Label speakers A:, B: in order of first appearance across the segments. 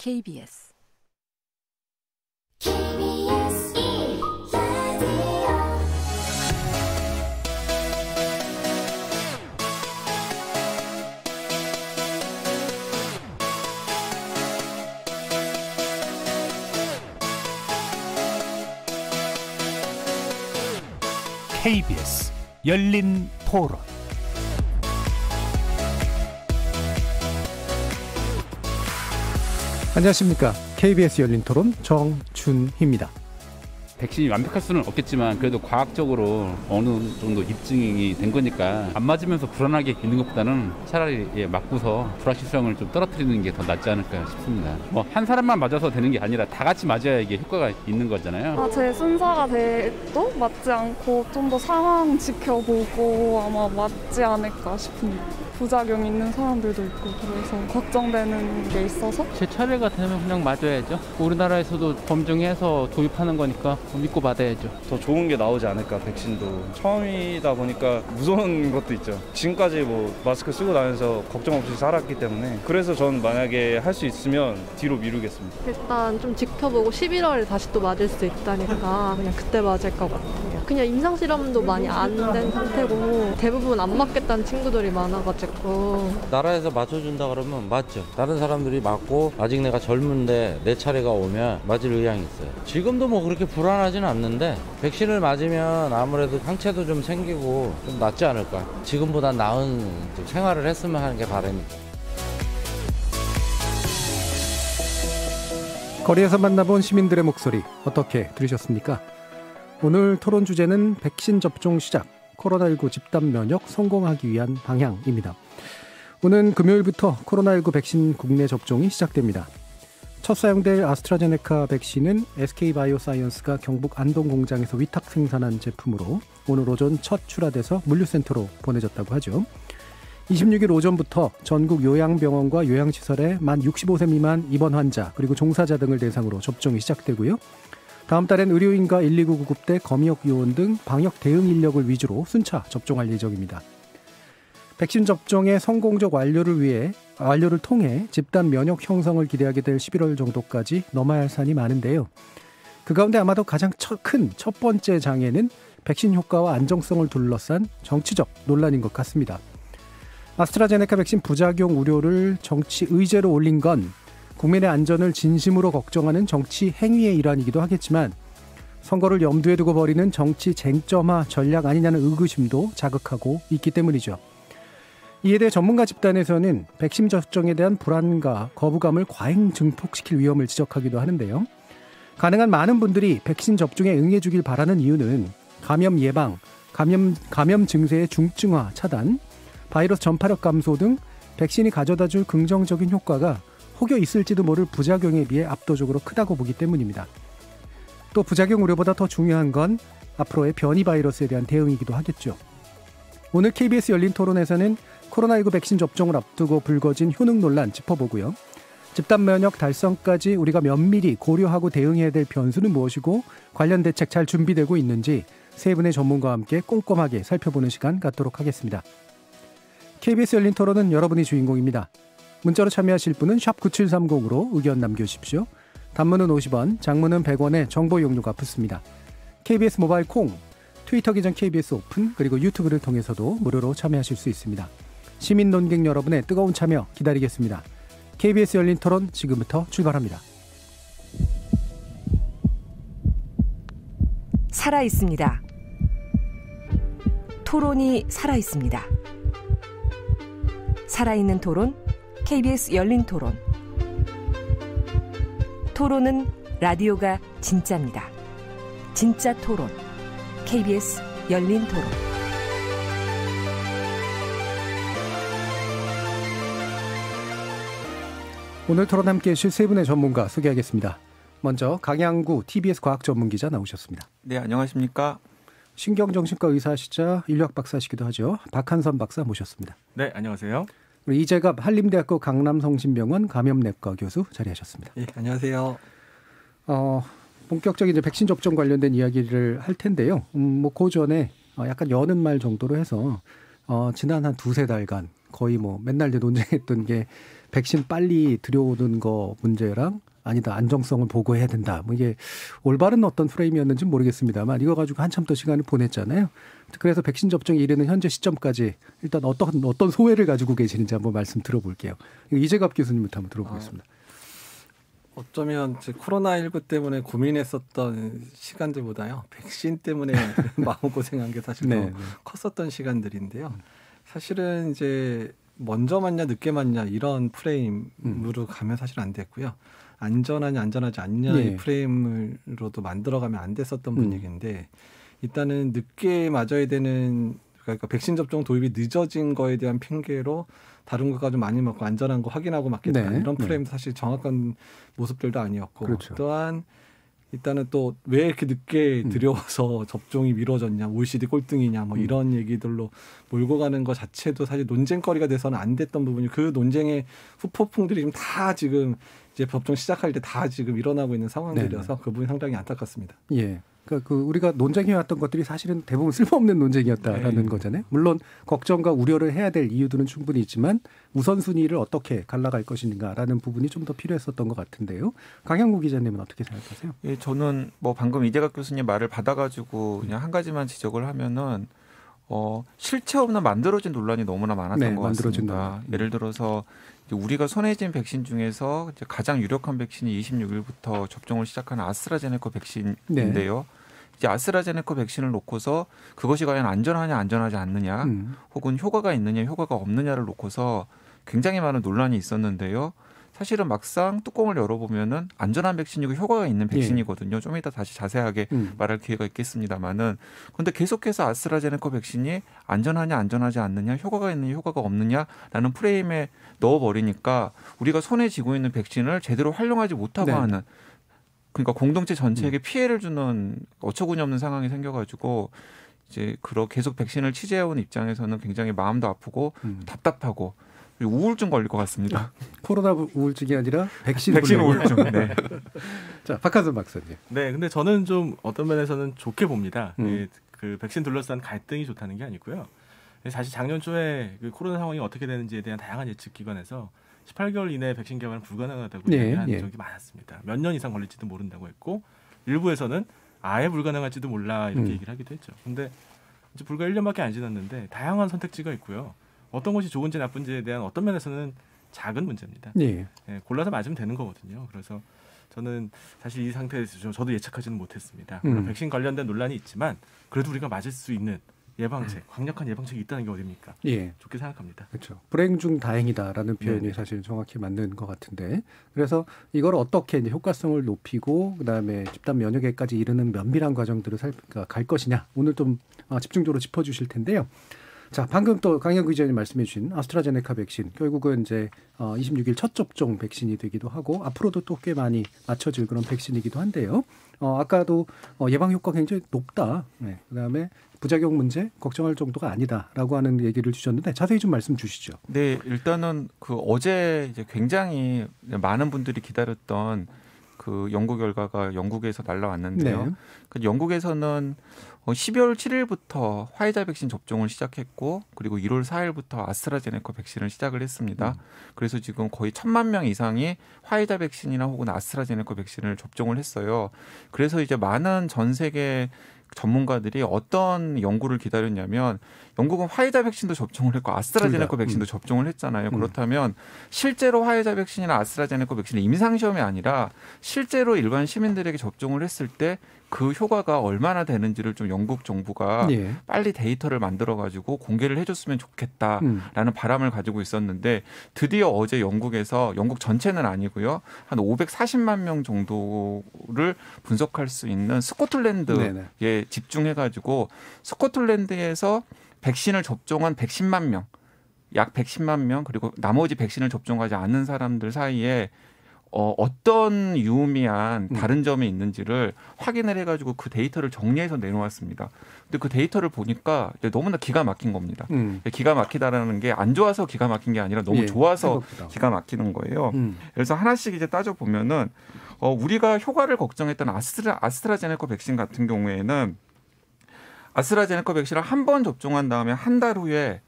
A: KBS
B: KBS 열린 토론. 안녕하십니까. KBS 열린 토론 정준희입니다.
C: 백신이 완벽할 수는 없겠지만 그래도 과학적으로 어느 정도 입증이 된 거니까 안 맞으면서 불안하게 있는 것보다는 차라리 맞고서 불확실성을 좀 떨어뜨리는 게 더 낫지 않을까 싶습니다. 뭐 한 사람만 맞아서 되는 게 아니라 다 같이 맞아야 이게 효과가 있는 거잖아요.
D: 제 순서가 돼도 맞지 않고 좀 더 상황 지켜보고 아마 맞지 않을까 싶습니다. 부작용 있는 사람들도 있고 그래서 걱정되는 게 있어서
E: 제 차례가 되면 그냥 맞아야죠. 우리나라에서도 검증해서 도입하는 거니까 믿고 받아야죠.
F: 더 좋은 게 나오지 않을까. 백신도 처음이다 보니까 무서운 것도 있죠. 지금까지 뭐 마스크 쓰고 다니면서 걱정 없이 살았기 때문에 그래서 전 만약에 할 수 있으면 뒤로 미루겠습니다.
G: 일단 좀 지켜보고 11월에 다시 또 맞을 수 있다니까 그냥 그때 맞을 것 같아요. 그냥 임상실험도 많이 안 된 상태고 대부분 안 맞겠다는 친구들이 많아가지고
H: 나라에서 맞춰준다 그러면 맞죠. 다른 사람들이 맞고 아직 내가 젊은데 내 차례가 오면 맞을 의향이 있어요. 지금도 뭐 그렇게 불안하지는 않는데 백신을 맞으면 아무래도 항체도 좀 생기고 좀 낫지 않을까. 지금보다 나은 생활을 했으면 하는 게 바람이죠.
B: 거리에서 만나본 시민들의 목소리 어떻게 들으셨습니까? 오늘 토론 주제는 백신 접종 시작, 코로나19 집단 면역 성공하기 위한 방향입니다. 오는 금요일부터 코로나19 백신 국내 접종이 시작됩니다. 첫 사용될 아스트라제네카 백신은 SK바이오사이언스가 경북 안동 공장에서 위탁 생산한 제품으로 오늘 오전 첫 출하돼서 물류센터로 보내졌다고 하죠. 26일 오전부터 전국 요양병원과 요양시설에 만 65세 미만 입원 환자 그리고 종사자 등을 대상으로 접종이 시작되고요. 다음 달엔 의료인과 119 구급대, 검역 요원 등 방역 대응 인력을 위주로 순차 접종할 예정입니다. 백신 접종의 성공적 완료를 통해 집단 면역 형성을 기대하게 될 11월 정도까지 넘어야 할 산이 많은데요. 그 가운데 아마도 가장 큰 첫 번째 장애는 백신 효과와 안정성을 둘러싼 정치적 논란인 것 같습니다. 아스트라제네카 백신 부작용 우려를 정치 의제로 올린 건 국민의 안전을 진심으로 걱정하는 정치 행위의 일환이기도 하겠지만 선거를 염두에 두고 벌이는 정치 쟁점화 전략 아니냐는 의구심도 자극하고 있기 때문이죠. 이에 대해 전문가 집단에서는 백신 접종에 대한 불안과 거부감을 과잉 증폭시킬 위험을 지적하기도 하는데요. 가능한 많은 분들이 백신 접종에 응해주길 바라는 이유는 감염 예방, 감염 증세의 중증화 차단, 바이러스 전파력 감소 등 백신이 가져다줄 긍정적인 효과가 혹여 있을지도 모를 부작용에 비해 압도적으로 크다고 보기 때문입니다. 또 부작용 우려보다 더 중요한 건 앞으로의 변이 바이러스에 대한 대응이기도 하겠죠. 오늘 KBS 열린 토론에서는 코로나19 백신 접종을 앞두고 불거진 효능 논란 짚어보고요. 집단 면역 달성까지 우리가 면밀히 고려하고 대응해야 될 변수는 무엇이고 관련 대책 잘 준비되고 있는지 세 분의 전문가와 함께 꼼꼼하게 살펴보는 시간 갖도록 하겠습니다. KBS 열린 토론은 여러분이 주인공입니다. 문자로 참여하실 분은 샵 9730으로 의견 남겨주십시오. 단문은 50원, 장문은 100원에 정보 용료가 붙습니다. KBS 모바일 콩, 트위터 계정 KBS 오픈, 그리고 유튜브를 통해서도 무료로 참여하실 수 있습니다. 시민 논객 여러분의 뜨거운 참여 기다리겠습니다. KBS 열린 토론 지금부터 출발합니다.
A: 살아있습니다. 토론이 살아있습니다. 살아있는 토론, KBS 열린 토론. 토론은 라디오가 진짜입니다. 진짜 토론, KBS 열린 토론.
B: 오늘 토론 함께해 주실 세 분의 전문가 소개하겠습니다. 먼저 강양구 TBS 과학전문기자 나오셨습니다.
I: 네, 안녕하십니까.
B: 신경정신과 의사시자 인류학 박사시기도 하죠. 박한선 박사 모셨습니다.
I: 네, 안녕하세요.
B: 우리 이재갑 한림대학교 강남성심병원 감염내과 교수 자리하셨습니다.
I: 네, 안녕하세요.
B: 본격적인 이제 백신 접종 관련된 이야기를 할 텐데요. 그 전에 약간 여는 말 정도로 해서 지난 한 두세 달간 거의 맨날 논쟁했던 게 백신 빨리 들여오는 거 문제랑 아니다 안정성을 보고해야 된다. 뭐 이게 올바른 어떤 프레임이었는지 모르겠습니다만 이거 가지고 한참 더 시간을 보냈잖아요. 그래서 백신 접종이 이르는 현재 시점까지 일단 어떤 소회를 가지고 계시는지 한번 말씀 들어볼게요. 이재갑 교수님부터 한번 들어보겠습니다.
I: 어쩌면 코로나19 때문에 고민했었던 시간들보다요. 백신 때문에 마음고생한 게 사실 더 컸었던 시간들인데요. 사실은 이제 먼저 맞냐 늦게 맞냐 이런 프레임으로 가면 사실 안 됐고요. 안전하냐 안전하지 않냐의 프레임으로도 만들어가면 안 됐었던 분위기인데 일단은 늦게 맞아야 되는 그러니까 백신 접종 도입이 늦어진 거에 대한 핑계로 다른 것과 좀 많이 맞고 안전한 거 확인하고 맞겠다 이런 프레임도 사실 정확한 모습들도 아니었고 그렇죠. 또한 일단은 또 왜 이렇게 늦게 들여와서 접종이 미뤄졌냐 OECD 꼴등이냐 뭐 이런 얘기들로 몰고 가는 것 자체도 사실 논쟁거리가 돼서는 안 됐던 부분이 그 논쟁의 후폭풍들이 지금 다 지금 이제 접종 시작할 때 다 지금 일어나고 있는 상황들이어서 그 부분이 상당히 안타깝습니다.
B: 예. 그러니까 우리가 논쟁해왔던 것들이 사실은 대부분 쓸모없는 논쟁이었다라는 거잖아요. 물론 걱정과 우려를 해야 될 이유들은 충분히 있지만 우선순위를 어떻게 갈라갈 것인가라는 부분이 좀 더 필요했었던 것 같은데요. 강양구 기자님은 어떻게 생각하세요?
J: 예, 저는 뭐 방금 이재갑 교수님 말을 받아가지고 그냥 한 가지만 지적을 하면은 실체 없는 만들어진 논란이 너무나 많았던 것 같습니다. 예를 들어서 우리가 손에 쥔 백신 중에서 이제 가장 유력한 백신이 26일부터 접종을 시작한 아스트라제네카 백신인데요. 이제 아스트라제네카 백신을 놓고서 그것이 과연 안전하냐 안전하지 않느냐 혹은 효과가 있느냐 효과가 없느냐를 놓고서 굉장히 많은 논란이 있었는데요. 사실은 막상 뚜껑을 열어보면은 안전한 백신이고 효과가 있는 백신이거든요. 좀 이따 다시 자세하게 말할 기회가 있겠습니다만은 그런데 계속해서 아스트라제네카 백신이 안전하냐 안전하지 않느냐 효과가 있느냐 효과가 없느냐라는 프레임에 넣어버리니까 우리가 손에 쥐고 있는 백신을 제대로 활용하지 못하고 하는 그러니까 공동체 전체에게 피해를 주는 어처구니 없는 상황이 생겨가지고 이제 계속 백신을 취재해온 입장에서는 굉장히 마음도 아프고 답답하고 우울증 걸릴 것 같습니다.
B: 코로나 우울증이 아니라 백신
J: 우울증. 네.
B: 자, 박한선 박사님.
K: 네, 근데 저는 좀 어떤 면에서는 좋게 봅니다. 그 백신 둘러싼 갈등이 좋다는 게 아니고요. 사실 작년 초에 그 코로나 상황이 어떻게 되는지에 대한 다양한 예측 기관에서 18개월 이내에 백신 개발은 불가능하다고 얘기한 적이 많았습니다. 몇 년 이상 걸릴지도 모른다고 했고 일부에서는 아예 불가능할지도 몰라 이렇게 얘기를 하기도 했죠. 근데 이제 불과 1년밖에 안 지났는데 다양한 선택지가 있고요. 어떤 것이 좋은지 나쁜지에 대한 어떤 면에서는 작은 문제입니다. 골라서 맞으면 되는 거거든요. 그래서 저는 사실 이 상태에서 저도 예측하지는 못했습니다. 백신 관련된 논란이 있지만 그래도 우리가 맞을 수 있는 예방책, 강력한 예방책이 있다는 게 어딥니까? 좋게 생각합니다.
B: 그렇죠. 불행 중 다행이다라는 표현이 사실 정확히 맞는 것 같은데 그래서 이걸 어떻게 이제 효과성을 높이고 그다음에 집단 면역에까지 이르는 면밀한 과정들을 갈 것이냐 오늘 좀 집중적으로 짚어주실 텐데요. 자, 방금 또 강양구 기자님 말씀해 주신 아스트라제네카 백신 결국은 이제 26일 첫 접종 백신이 되기도 하고 앞으로도 또 꽤 많이 맞춰질 그런 백신이기도 한데요. 아까도 예방 효과 굉장히 높다. 그다음에 부작용 문제 걱정할 정도가 아니다라고 하는 얘기를 주셨는데 자세히 좀 말씀 주시죠.
J: 네, 일단은 어제 이제 굉장히 많은 분들이 기다렸던 그 연구 결과가 영국에서 날라왔는데요. 그 영국에서는 12월 7일부터 화이자 백신 접종을 시작했고 그리고 1월 4일부터 아스트라제네카 백신을 시작을 했습니다. 그래서 지금 거의 1,000만 명 이상이 화이자 백신이나 혹은 아스트라제네카 백신을 접종을 했어요. 그래서 이제 많은 전 세계 전문가들이 어떤 연구를 기다렸냐면 영국은 화이자 백신도 접종을 했고 아스트라제네카 백신도 접종을 했잖아요. 그렇다면 실제로 화이자 백신이나 아스트라제네카 백신은 임상시험이 아니라 실제로 일반 시민들에게 접종을 했을 때 그 효과가 얼마나 되는지를 좀 영국 정부가 빨리 데이터를 만들어가지고 공개를 해줬으면 좋겠다라는 바람을 가지고 있었는데 드디어 어제 영국에서 영국 전체는 아니고요. 한 540만 명 정도를 분석할 수 있는 스코틀랜드에 집중해가지고 스코틀랜드에서 백신을 접종한 110만 명, 약 110만 명 그리고 나머지 백신을 접종하지 않는 사람들 사이에 어떤 유의미한 다른 점이 있는지를 확인을 해가지고 그 데이터를 정리해서 내놓았습니다. 근데 그 데이터를 보니까 너무나 기가 막힌 겁니다. 기가 막히다라는 게 안 좋아서 기가 막힌 게 아니라 너무 좋아서 생각보다. 기가 막히는 거예요. 그래서 하나씩 이제 따져보면은 우리가 효과를 걱정했던 아스트라제네카 백신 같은 경우에는 아스트라제네카 백신을 한 번 접종한 다음에 한 달 후에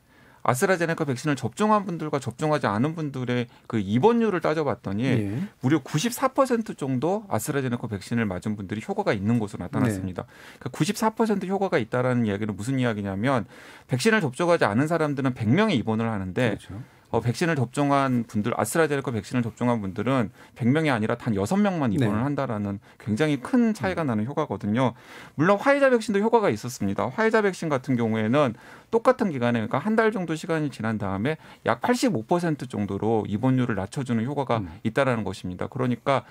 J: 아스트라제네카 백신을 접종한 분들과 접종하지 않은 분들의 그 입원율을 따져봤더니
B: 예.
J: 무려 94% 정도 아스트라제네카 백신을 맞은 분들이 효과가 있는 것으로 나타났습니다. 그러니까 94% 효과가 있다라는 이야기는 무슨 이야기냐면 백신을 접종하지 않은 사람들은 100명이 입원을 하는데
B: 그렇죠.
J: 백신을 접종한 분들, 아스트라제네카 백신을 접종한 분들은 100명이 아니라 단 6명만 입원을
B: 네.
J: 한다라는 굉장히 큰 차이가 나는 효과거든요. 물론 화이자 백신도 효과가 있었습니다. 화이자 백신 같은 경우에는 똑같은 기간에 그러니까 한 달 정도 시간이 지난 다음에 약 85% 정도로 입원율을 낮춰주는 효과가 있다라는 것입니다. 그러니까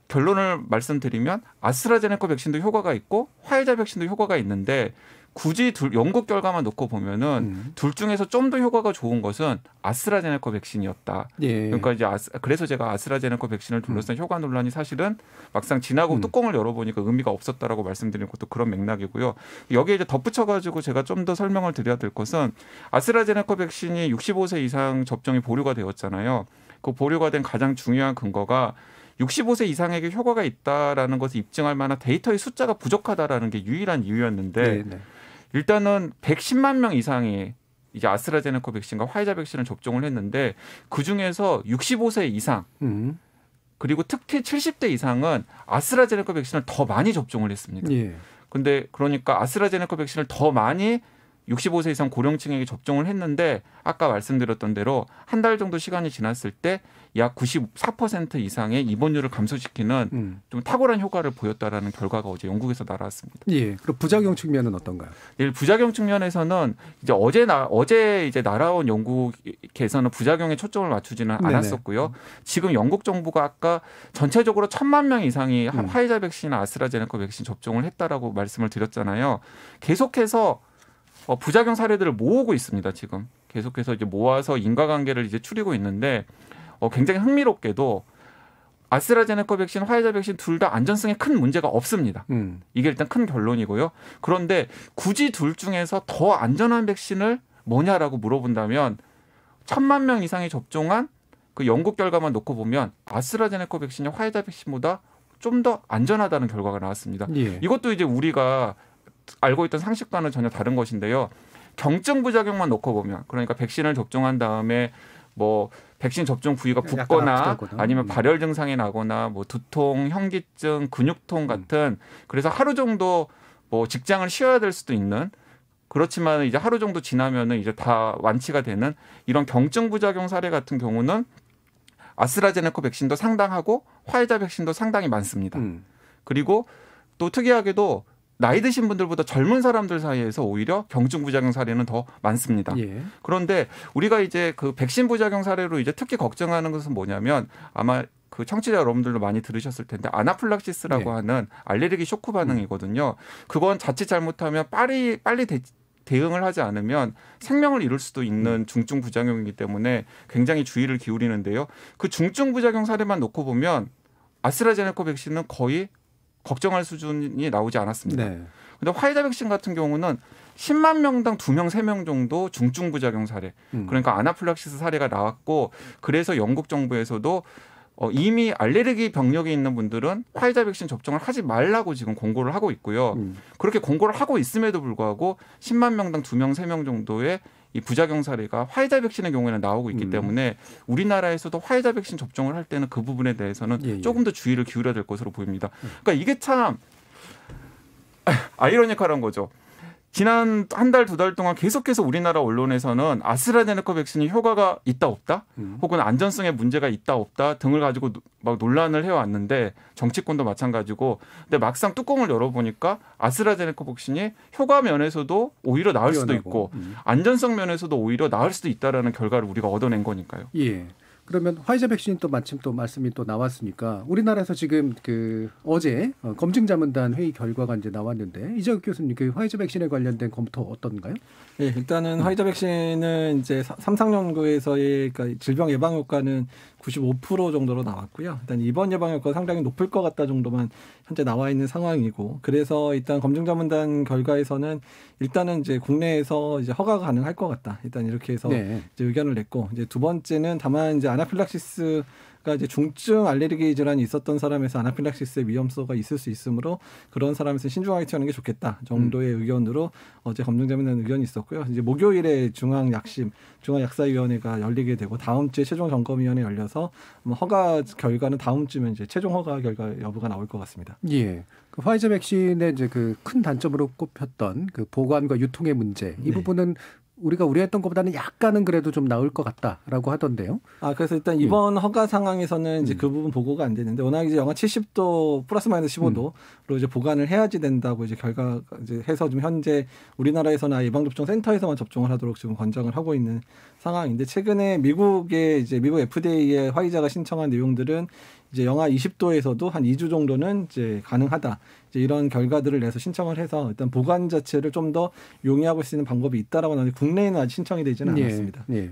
J: 결론을 말씀드리면 아스트라제네카 백신도 효과가 있고 화이자 백신도 효과가 있는데 굳이 영국 결과만 놓고 보면은 둘 중에서 좀 더 효과가 좋은 것은 아스트라제네카 백신이었다.
B: 예.
J: 그러니까 이제 그래서 제가 아스트라제네카 백신을 둘러싼 효과 논란이 사실은 막상 지나고 뚜껑을 열어보니까 의미가 없었다라고 말씀드린 것도 그런 맥락이고요. 여기에 이제 덧붙여가지고 제가 좀 더 설명을 드려야 될 것은 아스트라제네카 백신이 65세 이상 접종이 보류가 되었잖아요. 그 보류가 된 가장 중요한 근거가 65세 이상에게 효과가 있다라는 것을 입증할 만한 데이터의 숫자가 부족하다라는 게 유일한 이유였는데 일단은 110만 명 이상이 이제 아스트라제네카 백신과 화이자 백신을 접종을 했는데 그중에서 65세 이상 그리고 특히 70대 이상은 아스트라제네카 백신을 더 많이 접종을 했습니다. 근데 그러니까 아스트라제네카 백신을 더 많이 65세 이상 고령층에게 접종을 했는데 아까 말씀드렸던 대로 한 달 정도 시간이 지났을 때 약 94% 이상의 입원율을 감소시키는 좀 탁월한 효과를 보였다라는 결과가 어제 영국에서 나왔습니다.
B: 예. 그럼 부작용 측면은 어떤가요?
J: 네, 부작용 측면에서는 이제 어제 이제 날아온 영국에서는 부작용에 초점을 맞추지는 않았었고요. 지금 영국 정부가 아까 전체적으로 1,000만 명 이상이 화이자 백신이나 아스트라제네카 백신 접종을 했다라고 말씀을 드렸잖아요. 계속해서 부작용 사례들을 모으고 있습니다. 지금 계속해서 이제 모아서 인과관계를 이제 추리고 있는데 굉장히 흥미롭게도 아스트라제네카 백신, 화이자 백신 둘 다 안전성에 큰 문제가 없습니다. 이게 일단 큰 결론이고요. 그런데 굳이 둘 중에서 더 안전한 백신을 뭐냐라고 물어본다면 1,000만 명 이상이 접종한 그 영국 결과만 놓고 보면 아스트라제네카 백신이 화이자 백신보다 좀 더 안전하다는 결과가 나왔습니다. 이것도 이제 우리가 알고 있던 상식과는 전혀 다른 것인데요. 경증 부작용만 놓고 보면 그러니까 백신을 접종한 다음에 뭐 백신 접종 부위가 붓거나 아니면 발열 증상이 나거나 뭐 두통, 현기증, 근육통 같은 그래서 하루 정도 뭐 직장을 쉬어야 될 수도 있는 그렇지만 이제 하루 정도 지나면은 이제 다 완치가 되는 이런 경증 부작용 사례 같은 경우는 아스트라제네카 백신도 상당하고 화이자 백신도 상당히 많습니다. 그리고 또 특이하게도 나이 드신 분들보다 젊은 사람들 사이에서 오히려 경증 부작용 사례는 더 많습니다. 그런데 우리가 이제 그 백신 부작용 사례로 이제 특히 걱정하는 것은 뭐냐면 아마 그 청취자 여러분들도 많이 들으셨을 텐데 아나필락시스라고 하는 알레르기 쇼크 반응이거든요. 그건 자칫 잘못하면 빨리 대응을 하지 않으면 생명을 잃을 수도 있는 중증 부작용이기 때문에 굉장히 주의를 기울이는데요. 그 중증 부작용 사례만 놓고 보면 아스트라제네카 백신은 거의 걱정할 수준이 나오지 않았습니다. 그런데 화이자 백신 같은 경우는 10만 명당 2명, 3명 정도 중증 부작용 사례, 그러니까 아나필락시스 사례가 나왔고 그래서 영국 정부에서도 이미 알레르기 병력이 있는 분들은 화이자 백신 접종을 하지 말라고 지금 공고를 하고 있고요. 그렇게 공고를 하고 있음에도 불구하고 10만 명당 2명, 3명 정도의 이 부작용 사례가 화이자 백신의 경우에는 나오고 있기 때문에 우리나라에서도 화이자 백신 접종을 할 때는 그 부분에 대해서는 조금 더 주의를 기울여야 될 것으로 보입니다. 그러니까 이게 참 아이러니컬한 거죠. 지난 한 달, 2달 동안 계속해서 우리나라 언론에서는 아스트라제네카 백신이 효과가 있다 없다 혹은 안전성에 문제가 있다 없다 등을 가지고 막 논란을 해왔는데 정치권도 마찬가지고 근데 막상 뚜껑을 열어보니까 아스트라제네카 백신이 효과 면에서도 오히려 나을 수도 있고 안전성 면에서도 오히려 나을 수도 있다라는 결과를 우리가 얻어낸 거니까요.
B: 예. 그러면 화이자 백신이 또 마침 또 말씀이 또 나왔으니까 우리나라에서 지금 그 어제 검증자문단 회의 결과가 이제 나왔는데 이재욱 교수님 그 화이자 백신에 관련된 검토 어떤가요?
I: 예, 일단은 화이자 백신은 이제 삼상 연구에서의 그러니까 질병 예방 효과는 95% 정도로 나왔고요. 일단 입원 예방 효과가 상당히 높을 것 같다 정도만 현재 나와 있는 상황이고, 그래서 일단 검증자문단 결과에서는 일단은 이제 국내에서 이제 허가가 가능할 것 같다. 일단 이렇게 해서 이제 의견을 냈고, 이제 두 번째는 다만 이제 아나필락시스 그러니까 이제 중증 알레르기 질환이 있었던 사람에서 아나필락시스의 위험성가 있을 수 있으므로 그런 사람에서 신중하게 투여하는 게 좋겠다 정도의 의견으로 어제 검증되는 의견이 있었고요. 이제 목요일에 중앙약사위원회가 열리게 되고 다음 주에 최종점검위원회 열려서 허가 결과는 다음 주면 이제 최종 허가 결과 여부가 나올 것 같습니다.
B: 예. 그 화이자 백신의 이제 그 큰 단점으로 꼽혔던 그 보관과 유통의 문제 이 부분은 우리가 우려했던 것보다는 약간은 그래도 좀 나을 것 같다라고 하던데요.
I: 그래서 일단 이번 허가 상황에서는 이제 그 부분 보고가 안 되는데 워낙 이제 영하 70도 플러스 마이너스 15도로 이제 보관을 해야지 된다고 이제 결과 이제 해서 좀 현재 우리나라에서나 예방접종 센터에서만 접종을 하도록 지금 권장을 하고 있는 상황인데 최근에 미국의 이제 미국 FDA에 화이자가 신청한 내용들은 이제 영하 20도에서도 한 2주 정도는 이제 가능하다. 이제 이런 결과들을 내서 신청을 해서 일단 보관 자체를 좀 더 용이하고 쓰는 방법이 있다라고 하는데 국내에는 아직 신청이 되지는 않았습니다.
B: 예.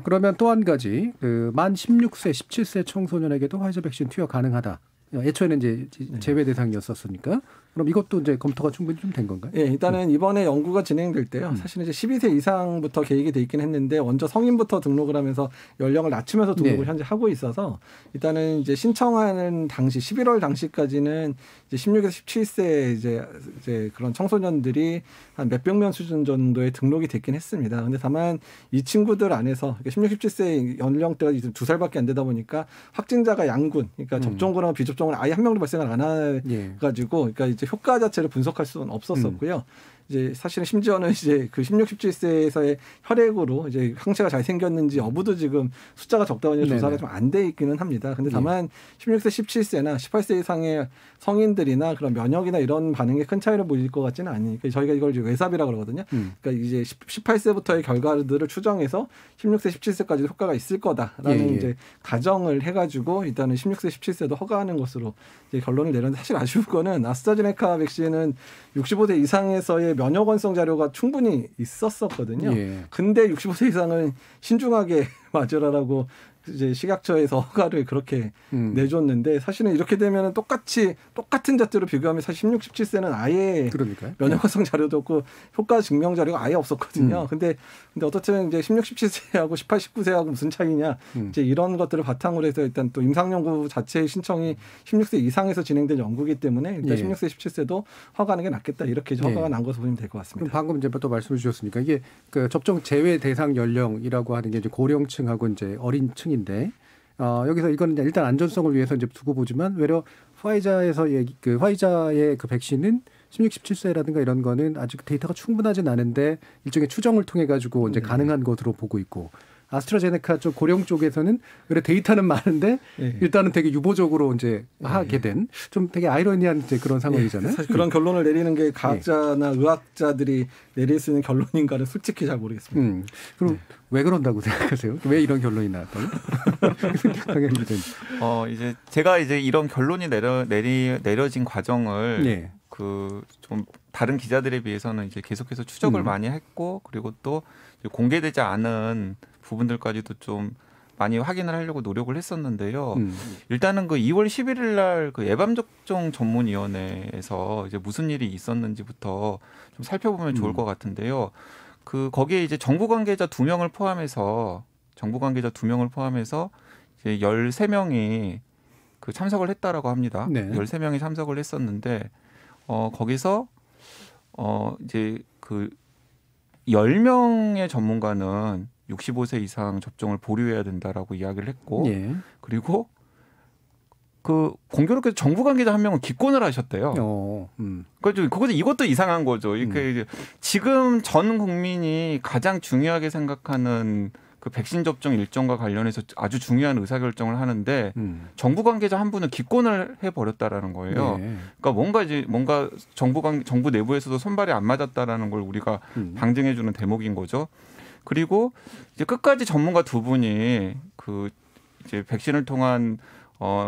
B: 그러면 또 한 가지 만 16세, 17세 청소년에게도 화이자 백신 투여 가능하다. 애초에는 이제 제외 대상이었었으니까. 그럼 이것도 이제 검토가 충분히 좀 된 건가요?
I: 예, 일단은 이번에 연구가 진행될 때요. 사실은 이제 12세 이상부터 계획이 돼 있긴 했는데 먼저 성인부터 등록을 하면서 연령을 낮추면서 등록을 현재 하고 있어서 일단은 이제 신청하는 당시 11월 당시까지는 이제 16에서 17세 이제 그런 청소년들이 한 몇백 명 수준 정도의 등록이 됐긴 했습니다. 근데 다만 이 친구들 안에서 16, 17세 연령대가 이제 2살밖에 안 되다 보니까 확진자가 양군, 그러니까 접종군하고 비접종은 아예 한 명도 발생을 안 해가지고, 그러니까 이제 효과 자체를 분석할 수는 없었었고요. 이제 사실은 심지어는 이제 그 16, 17세에서의 혈액으로 이제 항체가 잘 생겼는지 여부도 지금 숫자가 적다 보니 조사가 좀 안 돼 있기는 합니다. 근데 다만 16세, 17세나 18세 이상의 성인들이나 그런 면역이나 이런 반응에 큰 차이를 보일 것 같지는 않으니까 저희가 이걸 이제 외삽이라고 그러거든요. 그러니까 이제 18세부터의 결과들을 추정해서 16세, 17세까지 효과가 있을 거다라는 이제 가정을 해가지고 일단은 16세, 17세도 허가하는 것으로 이제 결론을 내렸는데 사실 아쉬운 거는 아스트라제네카 백신은 65세 이상에서의 면역원성 자료가 충분히 있었었거든요. 근데 65세 이상은 신중하게 맞으라라고 이제 식약처에서 허가를 그렇게 내줬는데 사실은 이렇게 되면 똑같은 자체로 비교하면 사실 16, 17세는 아예 면역원성 자료도 없고 효과 증명 자료가 아예 없었거든요. 근데 어떻든 이제 16, 17세하고 18, 19세하고 무슨 차이냐 이제 이런 것들을 바탕으로 해서 일단 또 임상연구 자체의 신청이 16세 이상에서 진행된 연구이기 때문에 일단 16세, 17세도 허가하는 게 낫겠다 이렇게 허가가 난 것으로 보면 될 것 같습니다.
B: 그럼 방금 이제 또 말씀해 주셨으니까 이게 그 접종 제외 대상 연령이라고 하는 게 이제 고령층하고 이제 어린층이 인데 여기서 이거는 일단 안전성을 위해서 이제 두고 보지만 외려 화이자의 그 백신은 16, 17세라든가 이런 거는 아직 데이터가 충분하진 않은데 일종의 추정을 통해 가지고 이제 가능한 것으로 보고 있고 아스트라제네카 쪽 고령 쪽에서는 그래 데이터는 많은데 일단은 되게 유보적으로 이제 하게 된 좀 되게 아이러니한 이제 그런 상황이잖아요.
I: 사실 그런 결론을 내리는 게 과학자나 의학자들이 내릴 수 있는 결론인가는 솔직히 잘 모르겠습니다.
B: 그럼 왜 그런다고 생각하세요? 왜 이런 결론이 나왔다고?
J: 이제 제가 이제 이런 결론이 내려진 과정을 그 좀 다른 기자들에 비해서는 이제 계속해서 추적을 많이 했고 그리고 또 공개되지 않은 부분들까지도 좀 많이 확인을 하려고 노력을 했었는데요. 일단은 그 2월 11일 날 그 예방접종 전문위원회에서 이제 무슨 일이 있었는지부터 좀 살펴보면 좋을 것 같은데요. 그 거기에 이제 정부 관계자 2명을 포함해서 이제 13명이 그 참석을 했다라고 합니다. 13명이 참석을 했었는데 거기서 이제 그 10명의 전문가는 65세 이상 접종을 보류해야 된다라고 이야기를 했고 그리고 그 공교롭게 정부 관계자 한 명은 기권을 하셨대요. 그것도 이것도 이상한 거죠. 지금 전 국민이 가장 중요하게 생각하는 그 백신 접종 일정과 관련해서 아주 중요한 의사결정을 하는데 정부 관계자 한 분은 기권을 해버렸다라는 거예요. 그러니까 뭔가 정부 내부에서도 손발이 안 맞았다라는 걸 우리가 방증해주는 대목인 거죠. 그리고 이제 끝까지 전문가 2분이 그 이제 백신을 통한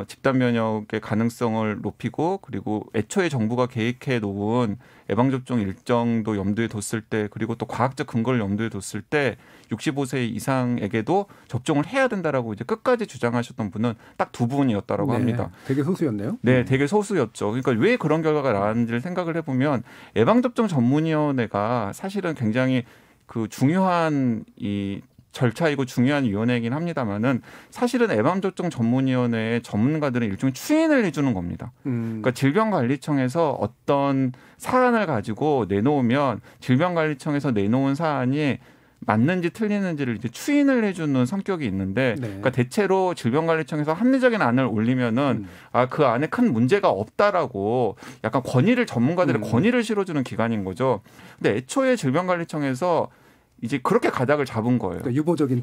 J: 집단 면역의 가능성을 높이고 그리고 애초에 정부가 계획해 놓은 예방접종 일정도 염두에 뒀을 때 그리고 또 과학적 근거를 염두에 뒀을 때 65세 이상에게도 접종을 해야 된다라고 이제 끝까지 주장하셨던 분은 딱 2분이었다라고 합니다.
B: 되게 소수였네요.
J: 네, 되게 소수였죠. 그러니까 왜 그런 결과가 나왔는지를 생각을 해보면 예방접종 전문위원회가 사실은 굉장히 그 중요한 이 절차이고 중요한 위원회이긴 합니다만은 사실은 예방접종 전문위원회의 전문가들은 일종의 추인을 해주는 겁니다. 그러니까 질병관리청에서 어떤 사안을 가지고 내놓으면 질병관리청에서 내놓은 사안이 맞는지 틀리는지를 이제 추인을 해주는 성격이 있는데, 그러니까 대체로 질병관리청에서 합리적인 안을 올리면은 그 안에 큰 문제가 없다라고 약간 권위를 전문가들의 권위를 실어주는 기관인 거죠. 근데 애초에 질병관리청에서 이제 그렇게 가닥을 잡은 거예요.
B: 그러니까 유보적인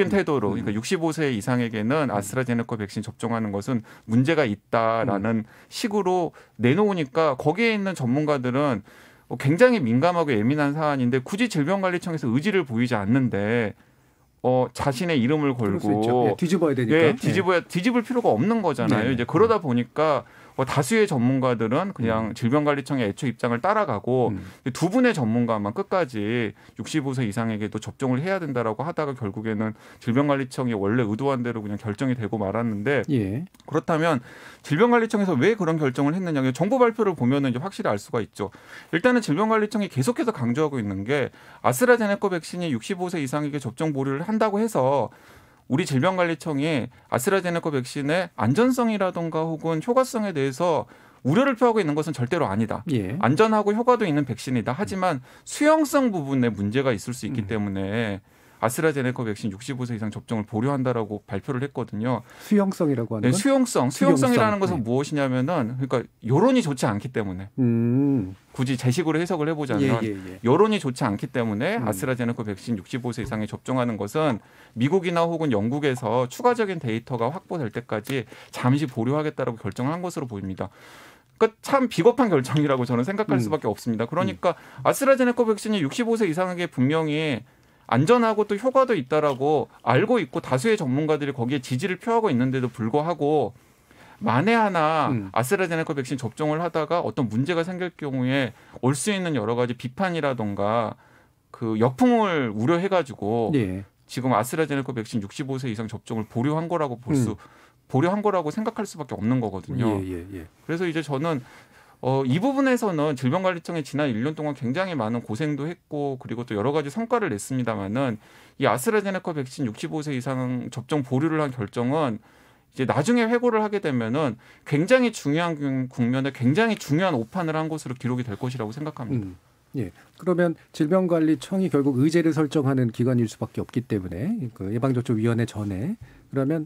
J: 태도로. 그러니까 65세 이상에게는 아스트라제네카 백신 접종하는 것은 문제가 있다라는 식으로 내놓으니까 거기에 있는 전문가들은 굉장히 민감하고 예민한 사안인데 굳이 질병관리청에서 의지를 보이지 않는데 자신의 이름을 걸고
B: 뒤집어야 되니까.
J: 뒤집을 필요가 없는 거잖아요.
B: 네.
J: 이제 그러다 보니까 다수의 전문가들은 그냥 질병관리청의 애초 입장을 따라가고 두 분의 전문가만 끝까지 65세 이상에게도 접종을 해야 된다라고 하다가 결국에는 질병관리청이 원래 의도한 대로 그냥 결정이 되고 말았는데, 그렇다면 질병관리청에서 왜 그런 결정을 했느냐, 정보 발표를 보면은 이제 확실히 알 수가 있죠. 일단은 질병관리청이 계속해서 강조하고 있는 게 아스트라제네카 백신이 65세 이상에게 접종 보류를 한다고 해서 우리 질병관리청이 아스트라제네카 백신의 안전성이라든가 혹은 효과성에 대해서 우려를 표하고 있는 것은 절대로 아니다. 안전하고 효과도 있는 백신이다. 하지만 수용성 부분에 문제가 있을 수 있기 때문에 아스트라제네카 백신 65세 이상 접종을 보류한다라고 발표를 했거든요.
B: 수용성이라고 하는 건?
J: 수용성이라는 것은 무엇이냐면은 그러니까 여론이 좋지 않기 때문에 굳이 제식으로 해석을 해보자면 여론이 좋지 않기 때문에 아스트라제네카 백신 65세 이상에 접종하는 것은 미국이나 혹은 영국에서 추가적인 데이터가 확보될 때까지 잠시 보류하겠다라고 결정한 것으로 보입니다. 그러니까 참 비겁한 결정이라고 저는 생각할 수밖에 없습니다. 그러니까 아스트라제네카 백신이 65세 이상에게 분명히 안전하고 또 효과도 있다라고 알고 있고 다수의 전문가들이 거기에 지지를 표하고 있는데도 불구하고 만에 하나 아스트라제네카 백신 접종을 하다가 어떤 문제가 생길 경우에 올 수 있는 여러 가지 비판이라던가 그 역풍을 우려해가지고 지금 아스트라제네카 백신 65세 이상 접종을 보류한 거라고 보류한 거라고 생각할 수밖에 없는 거거든요. 그래서 이제 저는 이 부분에서는 질병관리청이 지난 1년 동안 굉장히 많은 고생도 했고 그리고 또 여러 가지 성과를 냈습니다마는 이 아스트라제네카 백신 65세 이상 접종 보류를 한 결정은 이제 나중에 회고를 하게 되면은 굉장히 중요한 국면에 굉장히 중요한 오판을 한 것으로 기록이 될 것이라고 생각합니다.
B: 그러면 질병관리청이 결국 의제를 설정하는 기관일 수밖에 없기 때문에 그 예방접종위원회 전에 그러면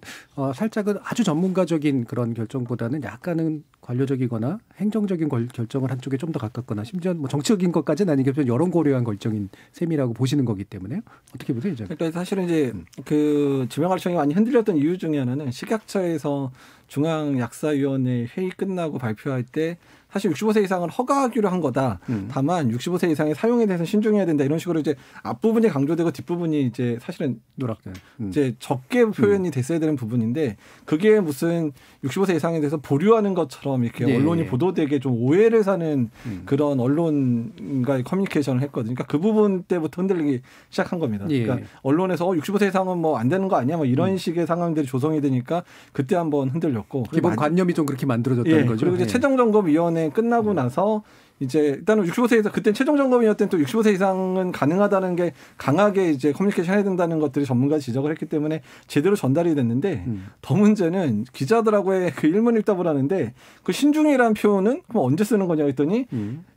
B: 살짝은 아주 전문가적인 그런 결정보다는 약간은 관료적이거나 행정적인 결정을 한쪽에 좀 더 가깝거나 심지어 뭐 정치적인 것까지는 아니겠지만 여론 고려한 결정인 셈이라고 보시는 거기 때문에 어떻게 보세요?
I: 그러니까 사실은 이제 그 질병관리청이 많이 흔들렸던 이유 중에 하나는 식약처에서 중앙약사위원회 회의 끝나고 발표할 때 사실 65세 이상을 허가하기로 한 거다. 다만 65세 이상의 사용에 대해서 신중해야 된다. 이런 식으로 이제 앞부분이 강조되고 뒷부분이 이제 사실은
B: 노랗게
I: 이제 적게 표현이 됐어야 되는 부분인데 그게 무슨 65세 이상에 대해서 보류하는 것처럼 이렇게 언론이 보도되게 좀 오해를 사는 그런 언론과의 커뮤니케이션을 했거든요. 그러니까 그 부분 때부터 흔들리기 시작한 겁니다. 그러니까 언론에서 65세 이상은 뭐 안 되는 거 아니야? 뭐 이런 식의 상황들이 조성이 되니까 그때 한번 흔들렸고
B: 기본 관념이 좀 그렇게 만들어졌다는 거죠.
I: 그리고 이제 최종점검위원회 끝나고 나서 이제 일단은 65세 이상 그때 최종점검위원회 또 65세 이상은 가능하다는 게 강하게 이제 커뮤니케이션 해야 된다는 것들이 전문가 지적을 했기 때문에 제대로 전달이 됐는데 더 문제는 기자들하고의 그 일문일답을 하는데 그 신중이라는 표현은 그럼 언제 쓰는 거냐 했더니